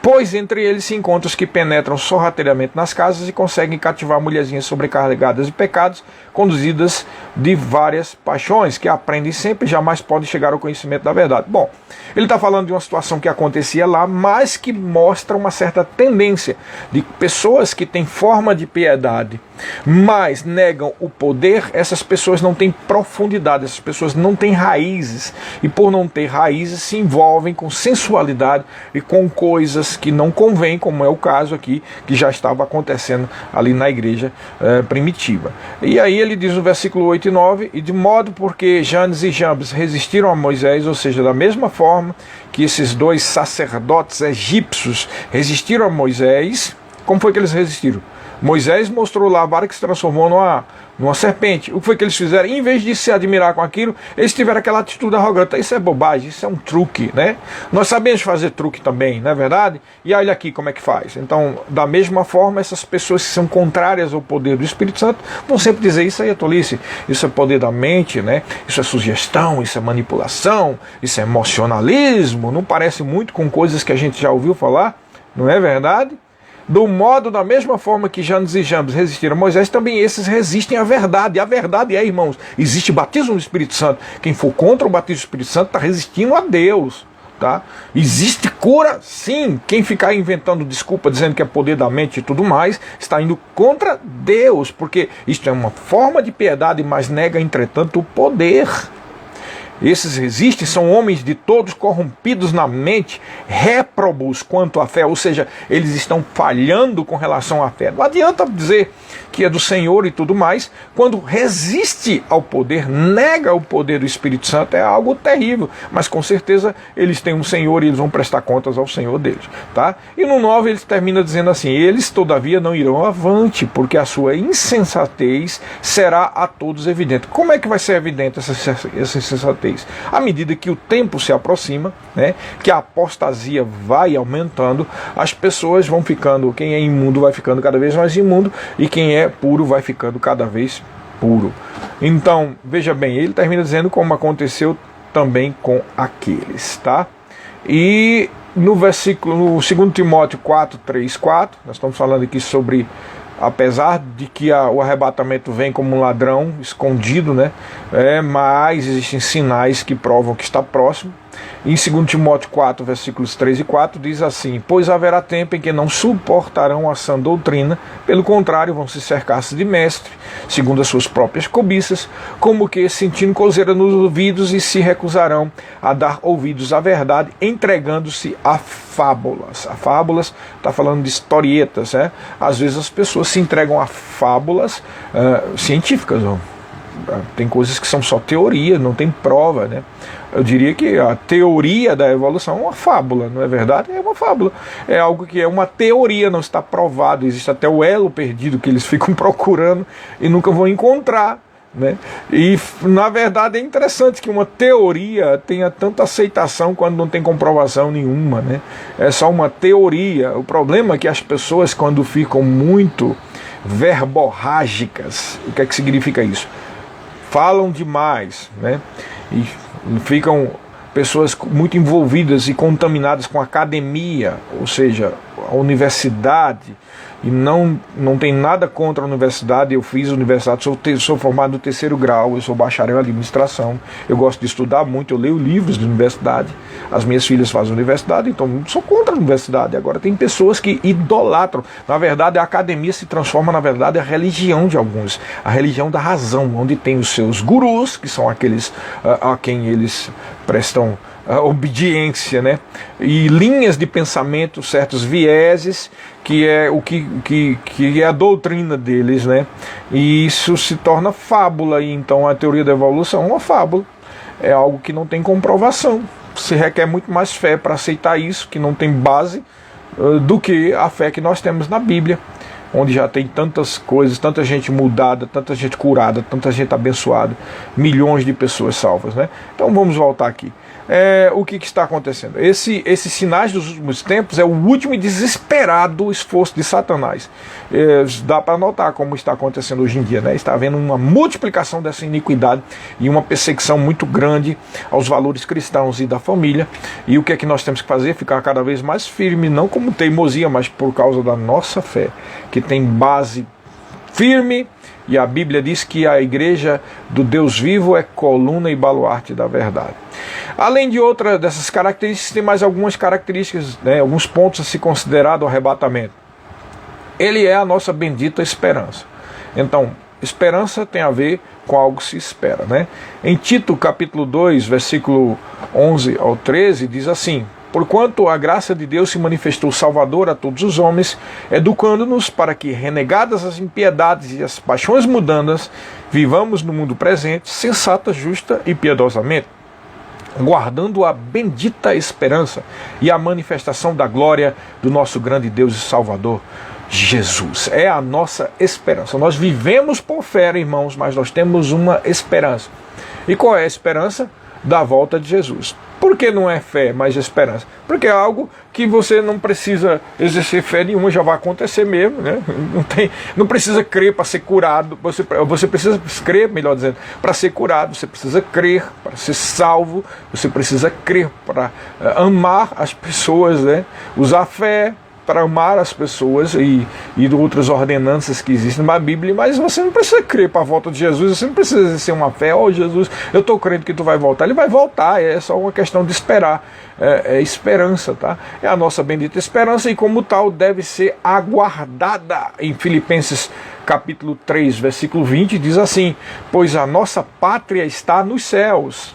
Pois entre eles se encontram os que penetram sorrateiramente nas casas e conseguem cativar mulherzinhas sobrecarregadas de pecados, conduzidas de várias paixões, que aprendem sempre e jamais podem chegar ao conhecimento da verdade. Bom, ele está falando de uma situação que acontecia lá, mas que mostra uma certa tendência de pessoas que têm forma de piedade, mas negam o poder. Essas pessoas não têm profundidade, essas pessoas não têm raízes, e por não ter raízes se envolvem com sensualidade e com coisas que não convém, como é o caso aqui, que já estava acontecendo ali na igreja primitiva. E aí ele diz no versículo 8 e 9, e de modo porque Janes e Jambres resistiram a Moisés, ou seja, da mesma forma que esses dois sacerdotes egípcios resistiram a Moisés. Como foi que eles resistiram? Moisés mostrou lá a vara que se transformou numa serpente. O que foi que eles fizeram? Em vez de se admirar com aquilo, eles tiveram aquela atitude arrogante. Isso é bobagem, isso é um truque, né? Nós sabemos fazer truque também, não é verdade? E olha aqui como é que faz. Então, da mesma forma, essas pessoas que são contrárias ao poder do Espírito Santo vão sempre dizer: isso aí é tolice, isso é poder da mente, né? Isso é sugestão, isso é manipulação, isso é emocionalismo. Não parece muito com coisas que a gente já ouviu falar, não é verdade? Do modo, da mesma forma que Janes e Jambres resistiram a Moisés, também esses resistem à verdade. A verdade é, irmãos, existe batismo no Espírito Santo. Quem for contra o batismo do Espírito Santo está resistindo a Deus. Tá? Existe cura, sim. Quem ficar inventando desculpa, dizendo que é poder da mente e tudo mais, está indo contra Deus, porque isto é uma forma de piedade, mas nega, entretanto, o poder. Esses resistem, são homens de todos corrompidos na mente, réprobos quanto à fé, ou seja, eles estão falhando com relação à fé. Não adianta dizer que é do Senhor e tudo mais, quando resiste ao poder, nega o poder do Espírito Santo, é algo terrível, mas com certeza eles têm um Senhor e eles vão prestar contas ao Senhor deles, tá? E no 9 ele termina dizendo assim: eles todavia não irão avante, porque a sua insensatez será a todos evidente. Como é que vai ser evidente essa insensatez? À medida que o tempo se aproxima, né, que a apostasia vai aumentando, as pessoas vão ficando, quem é imundo vai ficando cada vez mais imundo, e quem é puro vai ficando cada vez puro. Então, veja bem, ele termina dizendo como aconteceu também com aqueles, tá? E no versículo, no 2 Timóteo 4, 3, 4, nós estamos falando aqui sobre, apesar de que o arrebatamento vem como um ladrão escondido, né? Mas existem sinais que provam que está próximo. Em 2 Timóteo 4, versículos 3 e 4, diz assim: pois haverá tempo em que não suportarão a sã doutrina, pelo contrário, vão se cercar-se de mestre, segundo as suas próprias cobiças, como que sentindo coceira nos ouvidos, e se recusarão a dar ouvidos à verdade, entregando-se a fábulas. A fábulas está falando de historietas, né? Às vezes as pessoas se entregam a fábulas científicas, não? Tem coisas que são só teoria, não tem prova, né? Eu diria que a teoria da evolução é uma fábula, não é verdade? É uma fábula. É algo que é uma teoria, não está provado. Existe até o elo perdido que eles ficam procurando e nunca vão encontrar, né? E na verdade é interessante que uma teoria tenha tanta aceitação quando não tem comprovação nenhuma, né? É só uma teoria. O problema é que as pessoas, quando ficam muito verborrágicas, o que é que significa isso? Falam demais, né? E ficam pessoas muito envolvidas e contaminadas com a academia, ou seja, a universidade, e não tem nada contra a universidade. Eu fiz universidade, sou formado no 3º grau, eu sou bacharel em administração, eu gosto de estudar muito, eu leio livros de universidade, as minhas filhas fazem universidade, então não sou contra a universidade. Agora tem pessoas que idolatram, na verdade a academia se transforma, na verdade, a religião de alguns, a religião da razão, onde tem os seus gurus, que são aqueles a quem eles prestam obediência, né? E linhas de pensamento, certos vieses, que é o que é a doutrina deles, né? E isso se torna fábula, e então a teoria da evolução é uma fábula, é algo que não tem comprovação. Se requer muito mais fé para aceitar isso, que não tem base, do que a fé que nós temos na Bíblia, onde já tem tantas coisas, tanta gente mudada, tanta gente curada, tanta gente abençoada, milhões de pessoas salvas, né? Então vamos voltar aqui. O que está acontecendo? Esses sinais dos últimos tempos é o último e desesperado esforço de Satanás. Dá para notar como está acontecendo hoje em dia, né? Está havendo uma multiplicação dessa iniquidade e uma perseguição muito grande aos valores cristãos e da família. E o que é que nós temos que fazer? Ficar cada vez mais firme, não como teimosia, mas por causa da nossa fé, que tem base firme. E a Bíblia diz que a igreja do Deus vivo é coluna e baluarte da verdade. Além de outras dessas características, tem mais algumas características, né, alguns pontos a se considerar do arrebatamento. Ele é a nossa bendita esperança. Então, esperança tem a ver com algo que se espera, né? Em Tito, capítulo 2, versículo 11 ao 13, diz assim: porquanto a graça de Deus se manifestou salvadora a todos os homens, educando-nos para que, renegadas as impiedades e as paixões mundanas, vivamos no mundo presente, sensata, justa e piedosamente, guardando a bendita esperança e a manifestação da glória do nosso grande Deus e Salvador, Jesus. É a nossa esperança. Nós vivemos por fé, irmãos, mas nós temos uma esperança. E qual é a esperança? Da volta de Jesus. Por que não é fé, mas esperança? Porque é algo que você não precisa exercer fé nenhuma, já vai acontecer mesmo, né? Não precisa crer para ser curado, você precisa crer, melhor dizendo, para ser curado, você precisa crer para ser salvo, você precisa crer para amar as pessoas, né? Usar fé para amar as pessoas e outras ordenanças que existem na Bíblia, mas você não precisa crer para a volta de Jesus, você não precisa exercer uma fé, Jesus, eu estou crendo que tu vai voltar, ele vai voltar, é só uma questão de esperar, é esperança, tá? É a nossa bendita esperança e como tal deve ser aguardada. Em Filipenses capítulo 3, versículo 20, diz assim: pois a nossa pátria está nos céus,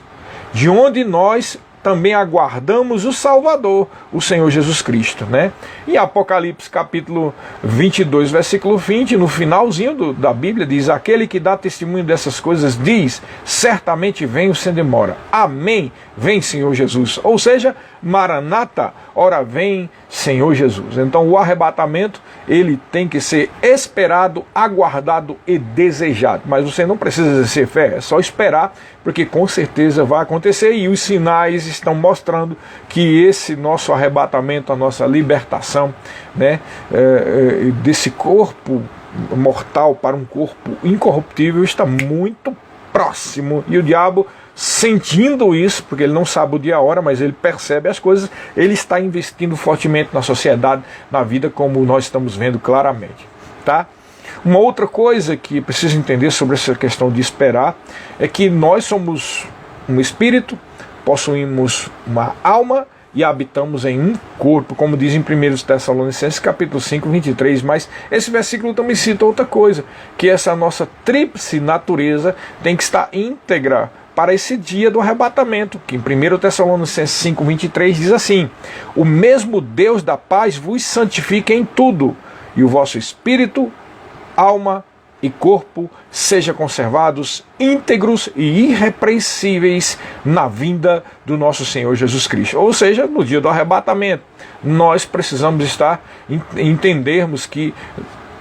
de onde nós também aguardamos o Salvador, o Senhor Jesus Cristo, né? Em Apocalipse capítulo 22, versículo 20, no finalzinho da Bíblia, diz: aquele que dá testemunho dessas coisas diz, certamente venho sem demora. Amém, vem Senhor Jesus. Ou seja, Maranata, ora vem Senhor Jesus. Então o arrebatamento, ele tem que ser esperado, aguardado e desejado. Mas você não precisa exercer fé, é só esperar, porque com certeza vai acontecer e os sinais estão mostrando que esse nosso arrebatamento, a nossa libertação, né, desse corpo mortal para um corpo incorruptível está muito próximo. E o diabo, sentindo isso, porque ele não sabe o dia e a hora, mas ele percebe as coisas, ele está investindo fortemente na sociedade, na vida, como nós estamos vendo claramente, tá? Uma outra coisa que precisa entender sobre essa questão de esperar é que nós somos um espírito, possuímos uma alma e habitamos em um corpo, como diz em 1 Tessalonicenses capítulo 5, 23, mas esse versículo também cita outra coisa, que essa nossa tríplice natureza tem que estar íntegra para esse dia do arrebatamento, que em 1 Tessalonicenses 5, 23 diz assim: o mesmo Deus da paz vos santifique em tudo, e o vosso espírito, alma e corpo sejam conservados íntegros e irrepreensíveis na vinda do nosso Senhor Jesus Cristo. Ou seja, no dia do arrebatamento, nós precisamos entendermos que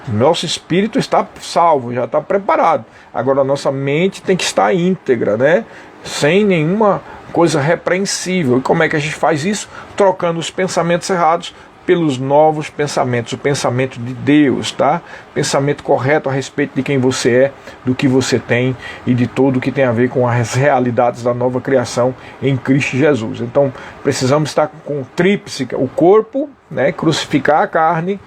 nosso espírito está salvo, já está preparado. Agora a nossa mente tem que estar íntegra, né? Sem nenhuma coisa repreensível. E como é que a gente faz isso? Trocando os pensamentos errados pelos novos pensamentos, o pensamento de Deus, tá? Pensamento correto a respeito de quem você é, do que você tem e de tudo o que tem a ver com as realidades da nova criação em Cristo Jesus. Então, precisamos estar com o tríplice, o corpo, né? Crucificar a carne,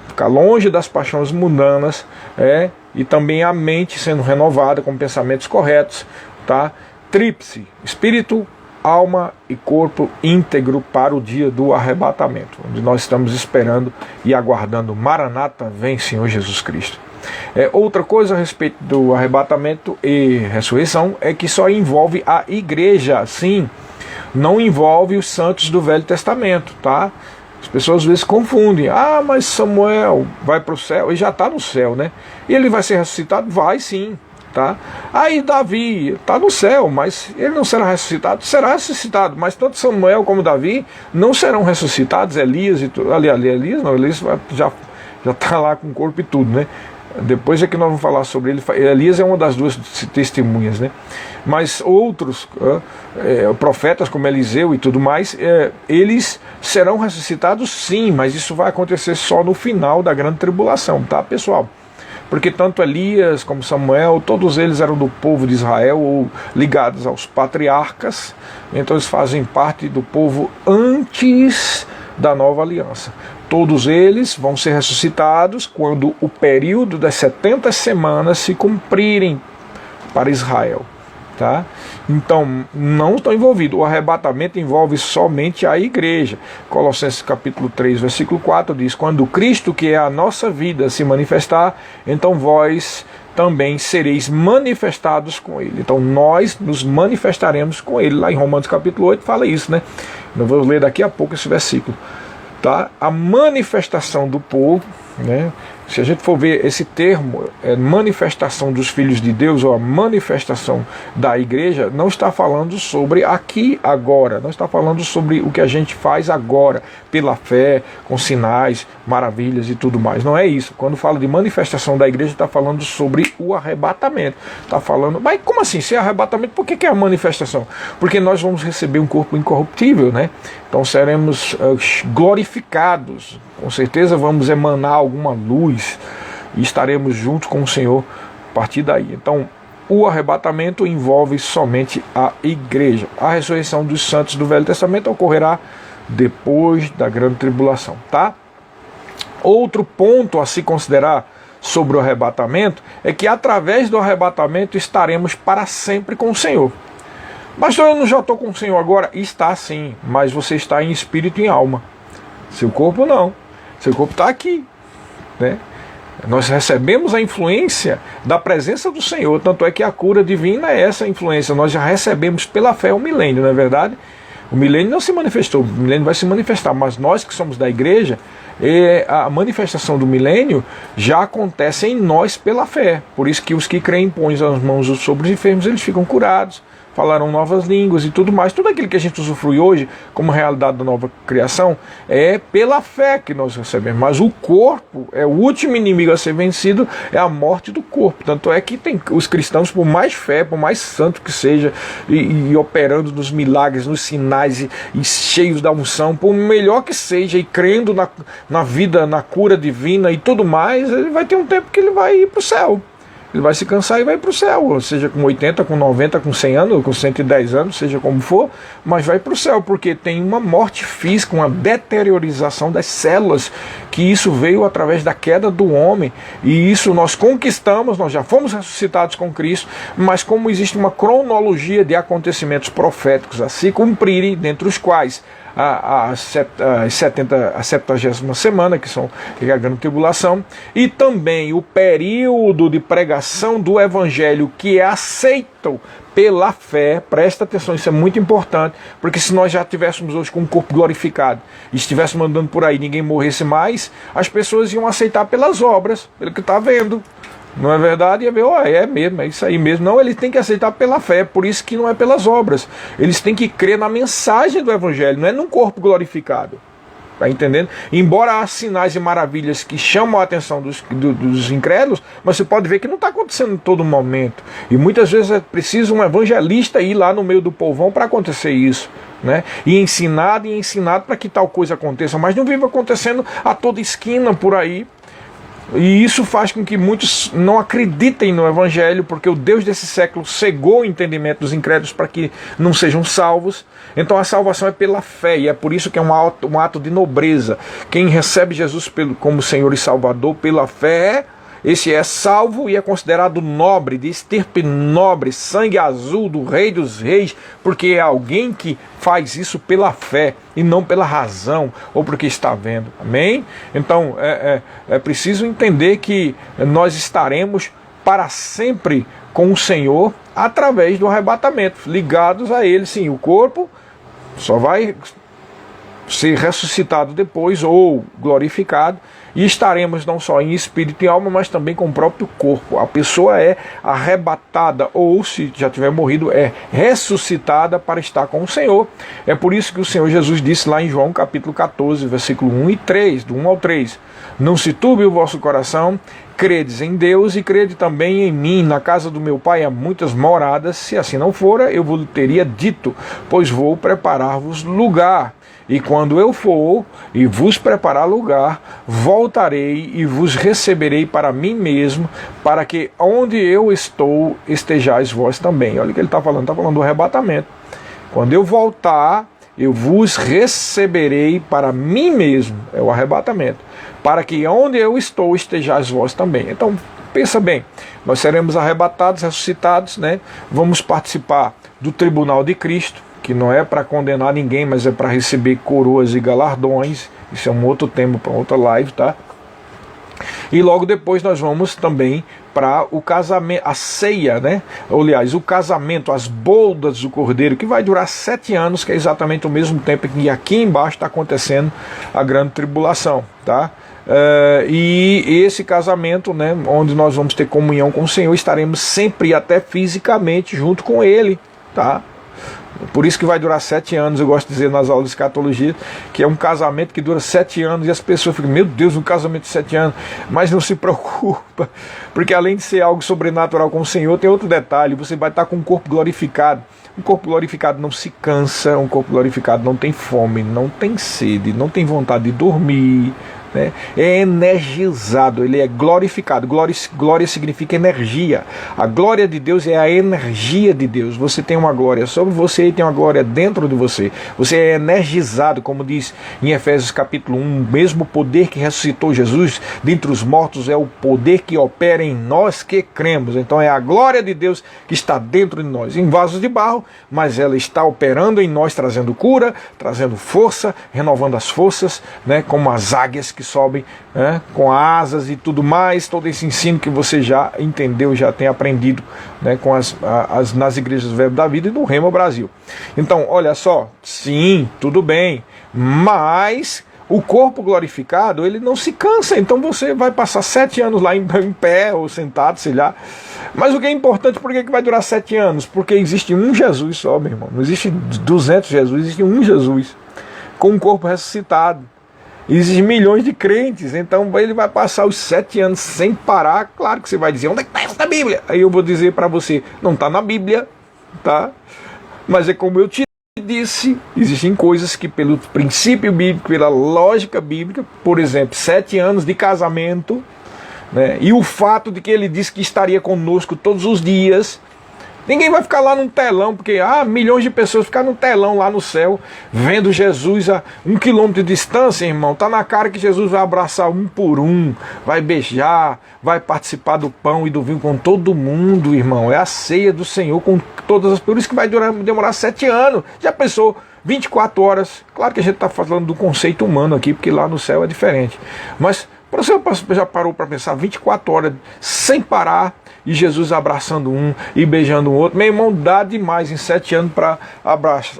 ficar longe das paixões mundanas, e também a mente sendo renovada com pensamentos corretos, tá? Tríplice, espírito, alma e corpo íntegro para o dia do arrebatamento, onde nós estamos esperando e aguardando. Maranata, vem Senhor Jesus Cristo. Outra coisa a respeito do arrebatamento e ressurreição é que só envolve a igreja, sim, não envolve os santos do Velho Testamento, tá? As pessoas às vezes confundem. Mas Samuel vai para o céu, ele já está no céu, né? E ele vai ser ressuscitado? Vai sim. Tá? Aí Davi está no céu, mas ele não será ressuscitado? Será ressuscitado, mas tanto Samuel como Davi não serão ressuscitados. Elias e tudo. Elias já está lá com o corpo e tudo, né? Depois é que nós vamos falar sobre ele. Elias é uma das duas testemunhas, né? Mas outros profetas como Eliseu e tudo mais, eles serão ressuscitados sim, mas isso vai acontecer só no final da grande tribulação, tá, pessoal? Porque tanto Elias como Samuel, todos eles eram do povo de Israel ou ligados aos patriarcas, então eles fazem parte do povo antes da nova aliança. Todos eles vão ser ressuscitados quando o período das 70 semanas se cumprirem para Israel. Tá? Então, não estão envolvidos. O arrebatamento envolve somente a igreja. Colossenses capítulo 3, versículo 4 diz: quando Cristo, que é a nossa vida, se manifestar, então vós também sereis manifestados com Ele. Então nós nos manifestaremos com Ele. Lá em Romanos capítulo 8 fala isso, né? Eu vou ler daqui a pouco esse versículo. Tá? A manifestação do povo, né? Se a gente for ver esse termo, manifestação dos filhos de Deus, ou a manifestação da igreja, não está falando sobre aqui, agora, não está falando sobre o que a gente faz agora, pela fé, com sinais, maravilhas e tudo mais. Não é isso. Quando fala de manifestação da igreja, está falando sobre o arrebatamento. Está falando, mas como assim? Se é arrebatamento, por que é a manifestação? Porque nós vamos receber um corpo incorruptível, né? Então seremos glorificados. Com certeza vamos emanar alguma luz e estaremos juntos com o Senhor a partir daí. Então, o arrebatamento envolve somente a igreja. A ressurreição dos santos do Velho Testamento ocorrerá depois da grande tribulação, tá? Outro ponto a se considerar sobre o arrebatamento é que através do arrebatamento estaremos para sempre com o Senhor. Mas eu não já estou com o Senhor agora? Está sim, mas você está em espírito e em alma. Seu corpo não. Seu corpo está aqui, né? Nós recebemos a influência da presença do Senhor, tanto é que a cura divina é essa influência. Nós já recebemos pela fé o milênio, não é verdade? O milênio não se manifestou, o milênio vai se manifestar, mas nós que somos da igreja, a manifestação do milênio já acontece em nós pela fé. Por isso que os que creem põem as mãos sobre os enfermos, eles ficam curados, falarão novas línguas e tudo mais. Tudo aquilo que a gente usufrui hoje como realidade da nova criação é pela fé que nós recebemos. Mas o corpo é o último inimigo a ser vencido, é a morte do corpo. Tanto é que tem os cristãos, por mais fé, por mais santo que seja, e operando nos milagres, nos sinais e cheios da unção, por melhor que seja, e crendo na vida, na cura divina e tudo mais, ele vai ter um tempo que ele vai ir para o céu. Ele vai se cansar e vai para o céu, seja com 80, com 90, com 100 anos, com 110 anos, seja como for, mas vai para o céu, porque tem uma morte física, uma deteriorização das células, que isso veio através da queda do homem, e isso nós conquistamos, nós já fomos ressuscitados com Cristo, mas como existe uma cronologia de acontecimentos proféticos a se cumprirem, dentre os quais a 70ª semana, que é a grande tribulação, e também o período de pregação do evangelho que é aceito pela fé. Presta atenção, isso é muito importante, porque se nós já estivéssemos hoje com um corpo glorificado e estivéssemos andando por aí, ninguém morresse mais, as pessoas iam aceitar pelas obras, pelo que está vendo. Não é verdade? Ia ver, é mesmo, é isso aí mesmo. Não, eles têm que aceitar pela fé, por isso que não é pelas obras. Eles têm que crer na mensagem do Evangelho, não é num corpo glorificado. Está entendendo? Embora há sinais e maravilhas que chamam a atenção dos incrédulos, mas você pode ver que não está acontecendo em todo momento. E muitas vezes é preciso um evangelista ir lá no meio do povão para acontecer isso, né? E ensinado para que tal coisa aconteça, mas não vive acontecendo a toda esquina por aí. E isso faz com que muitos não acreditem no Evangelho, porque o Deus desse século cegou o entendimento dos incrédulos para que não sejam salvos. Então a salvação é pela fé, e é por isso que é um ato de nobreza. Quem recebe Jesus como Senhor e Salvador pela fé, esse é salvo e é considerado nobre, de estirpe nobre, sangue azul do Rei dos Reis, porque é alguém que faz isso pela fé e não pela razão ou porque está vendo. Amém? Então é preciso entender que nós estaremos para sempre com o Senhor através do arrebatamento, ligados a Ele. Sim, o corpo só vai ser ressuscitado depois ou glorificado, e estaremos não só em espírito e alma, mas também com o próprio corpo. A pessoa é arrebatada, ou se já tiver morrido, é ressuscitada para estar com o Senhor. É por isso que o Senhor Jesus disse lá em João capítulo 14, versículo 1 e 3, do 1 ao 3, não se turbe o vosso coração, credes em Deus e crede também em mim. Na casa do meu Pai há muitas moradas, se assim não fora, eu vos teria dito, pois vou preparar-vos lugar. E quando eu for e vos preparar lugar, voltarei e vos receberei para mim mesmo, para que onde eu estou, estejais vós também. Olha o que ele está falando do arrebatamento. Quando eu voltar, eu vos receberei para mim mesmo, é o arrebatamento, para que onde eu estou, estejais vós também. Então, pensa bem, nós seremos arrebatados, ressuscitados, né? Vamos participar do tribunal de Cristo, que não é para condenar ninguém, mas é para receber coroas e galardões. Isso é um outro tema para outra live, tá? E logo depois nós vamos também para o casamento, a ceia, né? Aliás, o casamento, as bodas do Cordeiro, que vai durar 7 anos, que é exatamente o mesmo tempo que aqui embaixo está acontecendo a grande tribulação, tá? E esse casamento, né, onde nós vamos ter comunhão com o Senhor, estaremos sempre e até fisicamente junto com Ele, tá? Por isso que vai durar 7 anos. Eu gosto de dizer nas aulas de escatologia que é um casamento que dura 7 anos, e as pessoas ficam, meu Deus, um casamento de 7 anos. Mas não se preocupa, porque além de ser algo sobrenatural com o Senhor, tem outro detalhe: você vai estar com um corpo glorificado. Um corpo glorificado não se cansa, um corpo glorificado não tem fome, não tem sede, não tem vontade de dormir, né? É energizado, ele é glorificado. Glória significa energia. A glória de Deus é a energia de Deus. Você tem uma glória sobre você e tem uma glória dentro de você. Você é energizado, como diz em Efésios capítulo 1, o mesmo poder que ressuscitou Jesus dentre os mortos é o poder que opera em nós que cremos. Então é a glória de Deus que está dentro de nós, em vasos de barro, mas ela está operando em nós, trazendo cura, trazendo força, renovando as forças, né, como as águias que sobem, né, com asas e tudo mais, todo esse ensino que você já entendeu, já tem aprendido, né, com nas igrejas do Verbo da Vida e do Rema Brasil. Então, olha só, sim, tudo bem, mas o corpo glorificado, ele não se cansa. Então você vai passar 7 anos lá em pé ou sentado, sei lá. Mas o que é importante, por que vai durar 7 anos? Porque existe um Jesus só, meu irmão. Não existe 200 Jesus, existe um Jesus com um corpo ressuscitado. Existem milhões de crentes, então ele vai passar os 7 anos sem parar. Claro que você vai dizer, onde é que está isso na Bíblia? Aí eu vou dizer para você, não está na Bíblia, tá? Mas é como eu te disse, existem coisas que pelo princípio bíblico, pela lógica bíblica, por exemplo, 7 anos de casamento, né, e o fato de que ele disse que estaria conosco todos os dias. Ninguém vai ficar lá num telão, porque milhões de pessoas ficar num telão lá no céu, vendo Jesus a 1 quilômetro de distância, irmão. Tá na cara que Jesus vai abraçar um por um, vai beijar, vai participar do pão e do vinho com todo mundo, irmão. É a ceia do Senhor com todas as... Por isso que vai demorar 7 anos. Já pensou? 24 horas. Claro que a gente está falando do conceito humano aqui, porque lá no céu é diferente. Mas você já parou para pensar 24 horas sem parar, e Jesus abraçando um e beijando o outro? Meu irmão, dá demais em 7 anos para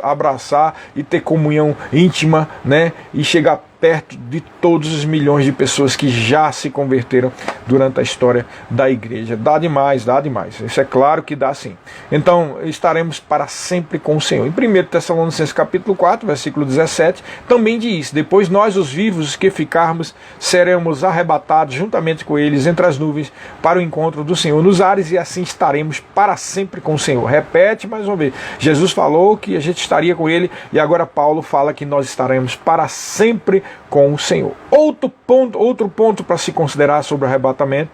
abraçar e ter comunhão íntima, né? E chegar perto de todos os milhões de pessoas que já se converteram durante a história da igreja. Dá demais, dá demais. Isso é claro que dá sim. Então, estaremos para sempre com o Senhor. Em 1 Tessalonicenses capítulo 4, versículo 17, também diz: depois nós, os vivos, os que ficarmos, seremos arrebatados juntamente com eles entre as nuvens para o encontro do Senhor nos ares, e assim estaremos para sempre com o Senhor. Repete mais uma vez. Jesus falou que a gente estaria com ele, e agora Paulo fala que nós estaremos para sempre com o Senhor. Outro ponto para se considerar sobre o arrebatamento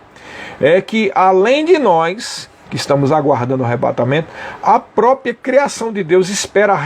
é que, além de nós que estamos aguardando o arrebatamento, a própria criação de Deus espera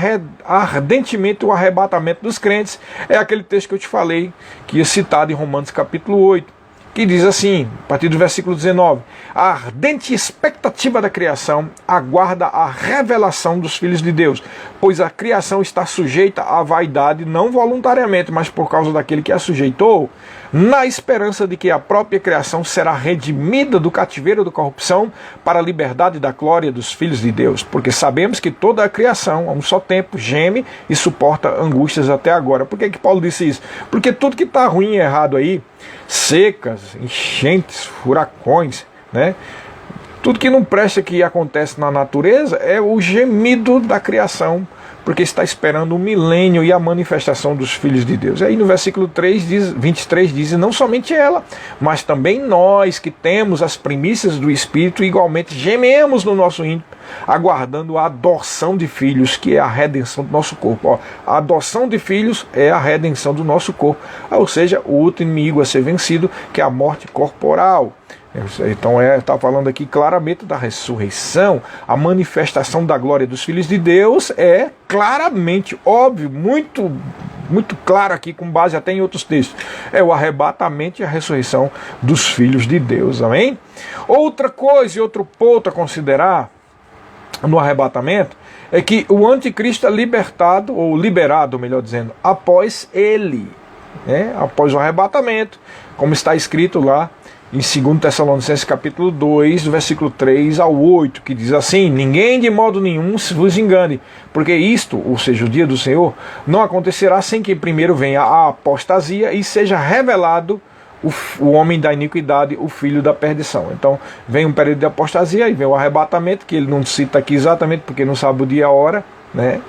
ardentemente o arrebatamento dos crentes. É aquele texto que eu te falei, que é citado em Romanos capítulo 8, que diz assim, a partir do versículo 19: a ardente expectativa da criação aguarda a revelação dos filhos de Deus, pois a criação está sujeita à vaidade, não voluntariamente, mas por causa daquele que a sujeitou, na esperança de que a própria criação será redimida do cativeiro da corrupção para a liberdade da glória dos filhos de Deus. Porque sabemos que toda a criação, a um só tempo, geme e suporta angústias até agora. Por que Paulo disse isso? Porque tudo que está ruim e errado aí, secas, enchentes, furacões, né? Tudo que não presta que acontece na natureza é o gemido da criação, porque está esperando o milênio e a manifestação dos filhos de Deus. Aí no versículo 23 diz: e não somente ela, mas também nós que temos as primícias do Espírito, igualmente gememos no nosso íntimo, aguardando a adoção de filhos, que é a redenção do nosso corpo. A adoção de filhos é a redenção do nosso corpo, ou seja, o outro inimigo a ser vencido, que é a morte corporal. Então está falando aqui claramente da ressurreição. A manifestação da glória dos filhos de Deus é claramente, óbvio, muito claro aqui, com base até em outros textos. É o arrebatamento e a ressurreição dos filhos de Deus, amém? Outra coisa e outro ponto a considerar no arrebatamento é que o anticristo é libertado, ou liberado, melhor dizendo, após ele. né, após o arrebatamento, como está escrito lá em 2 Tessalonicenses capítulo 2, do versículo 3 ao 8, que diz assim: ninguém de modo nenhum vos engane, porque isto, ou seja, o dia do Senhor, não acontecerá sem que primeiro venha a apostasia e seja revelado o homem da iniquidade, o filho da perdição. Então vem um período de apostasia e vem o arrebatamento, que ele não cita aqui exatamente porque não sabe o dia e a hora, né?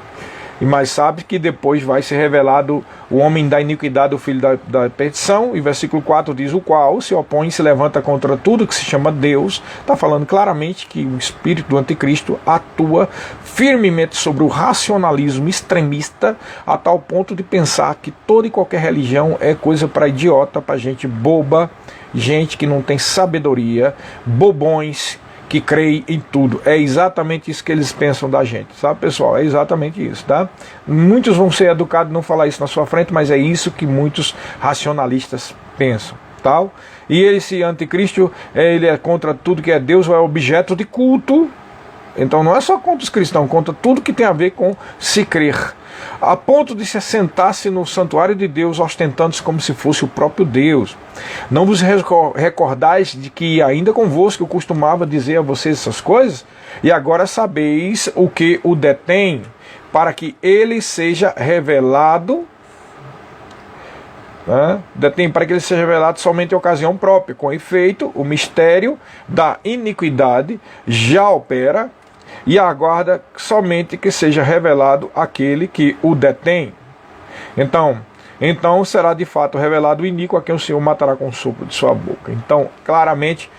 Mas sabe que depois vai ser revelado o homem da iniquidade, o filho da perdição. E versículo 4 diz: o qual se opõe e se levanta contra tudo que se chama Deus. Está falando claramente que o espírito do anticristo atua firmemente sobre o racionalismo extremista, a tal ponto de pensar que toda e qualquer religião é coisa para idiota, para gente boba, gente que não tem sabedoria, bobões que creem em tudo. É exatamente isso que eles pensam da gente, sabe, pessoal? É exatamente isso, tá? Muitos vão ser educados não falar isso na sua frente, mas é isso que muitos racionalistas pensam, tal. E esse anticristo, ele é contra tudo que é Deus, ou é objeto de culto. Então não é só contra os cristãos, contra tudo que tem a ver com se crer, a ponto de se assentar-se no santuário de Deus, ostentando-se como se fosse o próprio Deus. Não vos recordais de que ainda convosco eu costumava dizer a vocês essas coisas? E agora sabeis o que o detém, para que ele seja revelado, detém para que ele seja revelado somente em ocasião própria. Com efeito, o mistério da iniquidade já opera, e aguarda somente que seja revelado aquele que o detém. Então será de fato revelado o iníquo, a quem o Senhor matará com o sopro de sua boca. Então, claramente,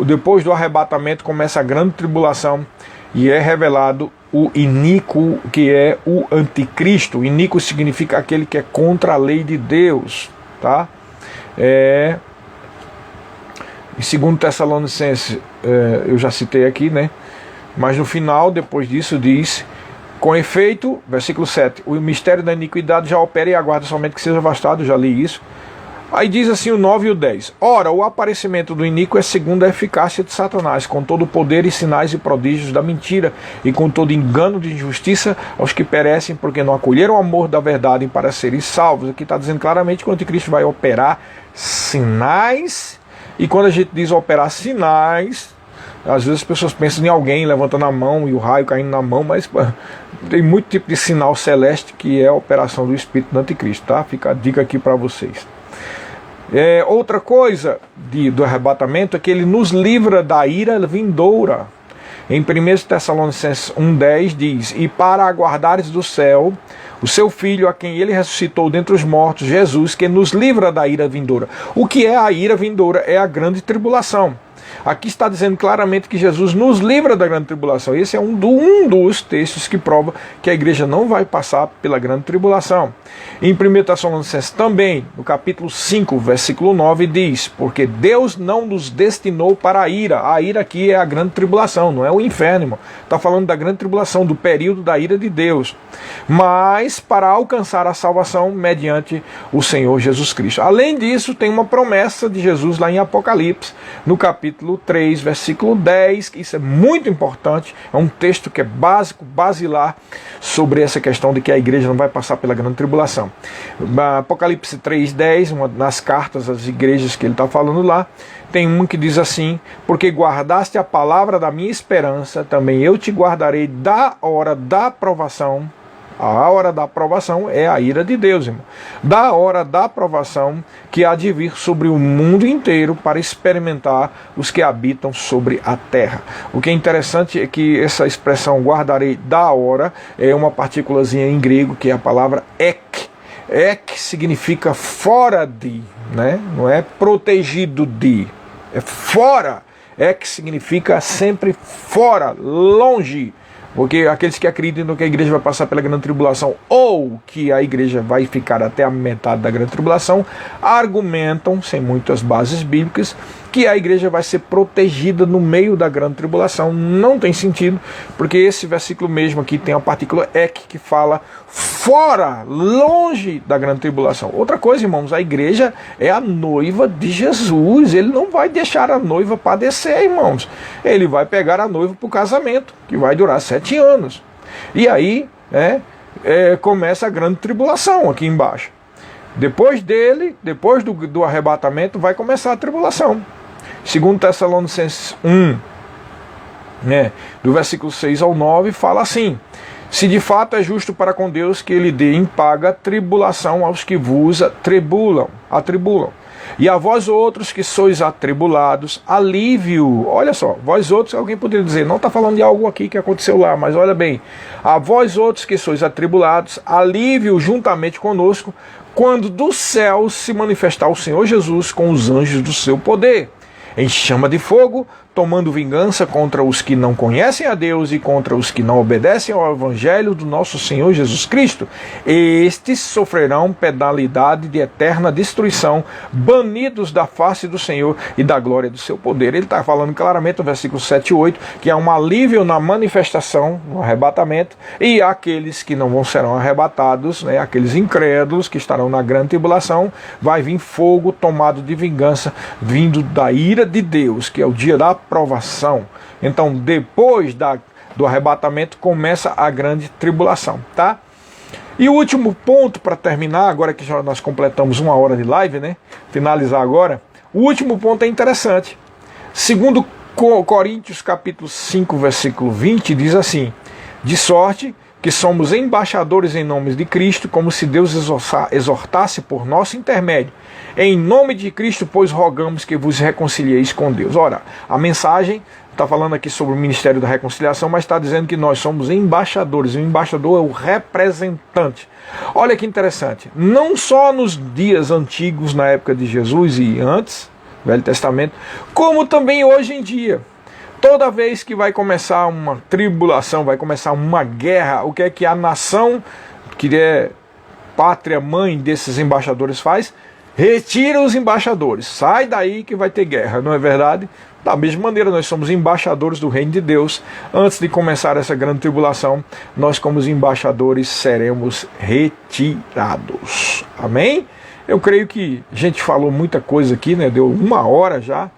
depois do arrebatamento começa a grande tribulação, e é revelado o iníquo, que é o anticristo. O iníquo significa aquele que é contra a lei de Deus, tá? Em 2 Tessalonicenses, eu já citei aqui, né? Mas no final, depois disso, diz: com efeito, versículo 7, o mistério da iniquidade já opera e aguarda somente que seja afastado. Já li isso. Aí diz assim o 9 e o 10: ora, o aparecimento do iníquo é segundo a eficácia de Satanás, com todo o poder e sinais e prodígios da mentira, e com todo engano de injustiça aos que perecem, porque não acolheram o amor da verdade para serem salvos. Aqui está dizendo claramente que o anticristo vai operar sinais, e quando a gente diz operar sinais, às vezes as pessoas pensam em alguém levantando a mão e o raio caindo na mão, mas tem muito tipo de sinal celeste que é a operação do espírito do anticristo, tá? Fica a dica aqui para vocês. Outra coisa do arrebatamento é que ele nos livra da ira vindoura. Em 1 Tessalonicenses 1,10 diz: e para aguardares do céu o seu Filho, a quem ele ressuscitou dentre os mortos, Jesus, que nos livra da ira vindoura. O que é a ira vindoura? É a grande tribulação. Aqui está dizendo claramente que Jesus nos livra da grande tribulação. Esse é um dos textos que prova que a igreja não vai passar pela grande tribulação. Em 1 Tessalonicenses também, no capítulo 5, versículo 9, diz: porque Deus não nos destinou para a ira. A ira aqui é a grande tribulação, não é o inferno, irmão. Está falando da grande tribulação, do período da ira de Deus. Mas para alcançar a salvação mediante o Senhor Jesus Cristo. Além disso, tem uma promessa de Jesus lá em Apocalipse, no capítulo 3, versículo 10, que isso é muito importante, é um texto que é básico, basilar, sobre essa questão de que a igreja não vai passar pela grande tribulação. Apocalipse 3:10, uma das cartas às igrejas que ele está falando lá, tem um que diz assim: porque guardaste a palavra da minha esperança, também eu te guardarei da hora da provação. A hora da aprovação é a ira de Deus, irmão. Da hora da aprovação que há de vir sobre o mundo inteiro para experimentar os que habitam sobre a terra. O que é interessante é que essa expressão guardarei da hora é uma partículazinha em grego, que é a palavra ek. Ek significa fora de, né? Não é protegido de, é fora. Ek significa sempre fora, longe. Porque aqueles que acreditam que a igreja vai passar pela grande tribulação, ou que a igreja vai ficar até a metade da grande tribulação, argumentam, sem muitas bases bíblicas, que a igreja vai ser protegida no meio da grande tribulação. Não tem sentido, porque esse versículo mesmo aqui tem a partícula ek, que fala fora, longe da grande tribulação. Outra coisa, irmãos, a igreja é a noiva de Jesus. Ele não vai deixar a noiva padecer, irmãos. Ele vai pegar a noiva para o casamento, que vai durar 7 anos. E aí começa a grande tribulação aqui embaixo. Depois dele, depois do arrebatamento, vai começar a tribulação. Segundo Tessalonicenses 1, né, do versículo 6 ao 9, fala assim: se de fato é justo para com Deus que ele dê em paga tribulação aos que vos atribulam. E a vós outros que sois atribulados, alívio. Olha só, vós outros, alguém poderia dizer, não está falando de algo aqui que aconteceu lá, mas olha bem. A vós outros que sois atribulados, alívio juntamente conosco, quando do céu se manifestar o Senhor Jesus com os anjos do seu poder, em chama de fogo, tomando vingança contra os que não conhecem a Deus e contra os que não obedecem ao Evangelho do nosso Senhor Jesus Cristo. Estes sofrerão penalidade de eterna destruição, banidos da face do Senhor e da glória do seu poder. Ele está falando claramente no versículo 7 e 8, que há um alívio na manifestação, no arrebatamento, e aqueles que não serão arrebatados, né, aqueles incrédulos que estarão na grande tribulação, vai vir fogo tomado de vingança, vindo da ira de Deus, que é o dia da provação. Então, depois do arrebatamento, começa a grande tribulação, tá? E o último ponto para terminar, agora que já nós completamos 1 hora de live, né? Finalizar agora. O último ponto é interessante. Segundo Coríntios capítulo 5, versículo 20, diz assim: de sorte que somos embaixadores em nome de Cristo, como se Deus exortasse por nosso intermédio. Em nome de Cristo, pois rogamos que vos reconcilieis com Deus. Ora, a mensagem está falando aqui sobre o ministério da reconciliação, mas está dizendo que nós somos embaixadores. O embaixador é o representante. Olha que interessante. Não só nos dias antigos, na época de Jesus e antes, Velho Testamento, como também hoje em dia. Toda vez que vai começar uma tribulação, vai começar uma guerra, o que é que a nação, que é pátria mãe desses embaixadores, faz? Retira os embaixadores, sai daí que vai ter guerra, não é verdade? Da mesma maneira, nós somos embaixadores do reino de Deus. Antes de começar essa grande tribulação, nós como embaixadores seremos retirados. Amém? Eu creio que a gente falou muita coisa aqui, né? Deu 1 hora já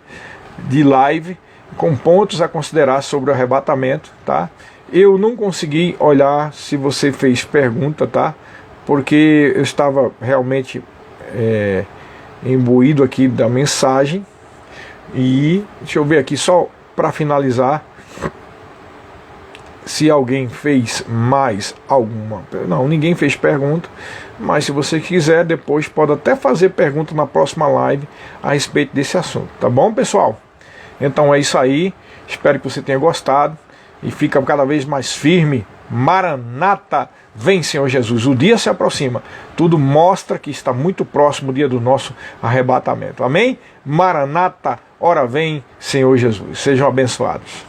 de live, com pontos a considerar sobre o arrebatamento, tá? Eu não consegui olhar se você fez pergunta, tá? Porque eu estava realmente imbuído aqui da mensagem. E deixa eu ver aqui só para finalizar se alguém fez mais alguma. Não, ninguém fez pergunta, mas se você quiser depois pode até fazer pergunta na próxima live a respeito desse assunto, tá bom, pessoal? Então é isso aí, espero que você tenha gostado e fica cada vez mais firme. Maranata, vem Senhor Jesus, o dia se aproxima, tudo mostra que está muito próximo o dia do nosso arrebatamento, amém? Maranata, ora vem Senhor Jesus, sejam abençoados.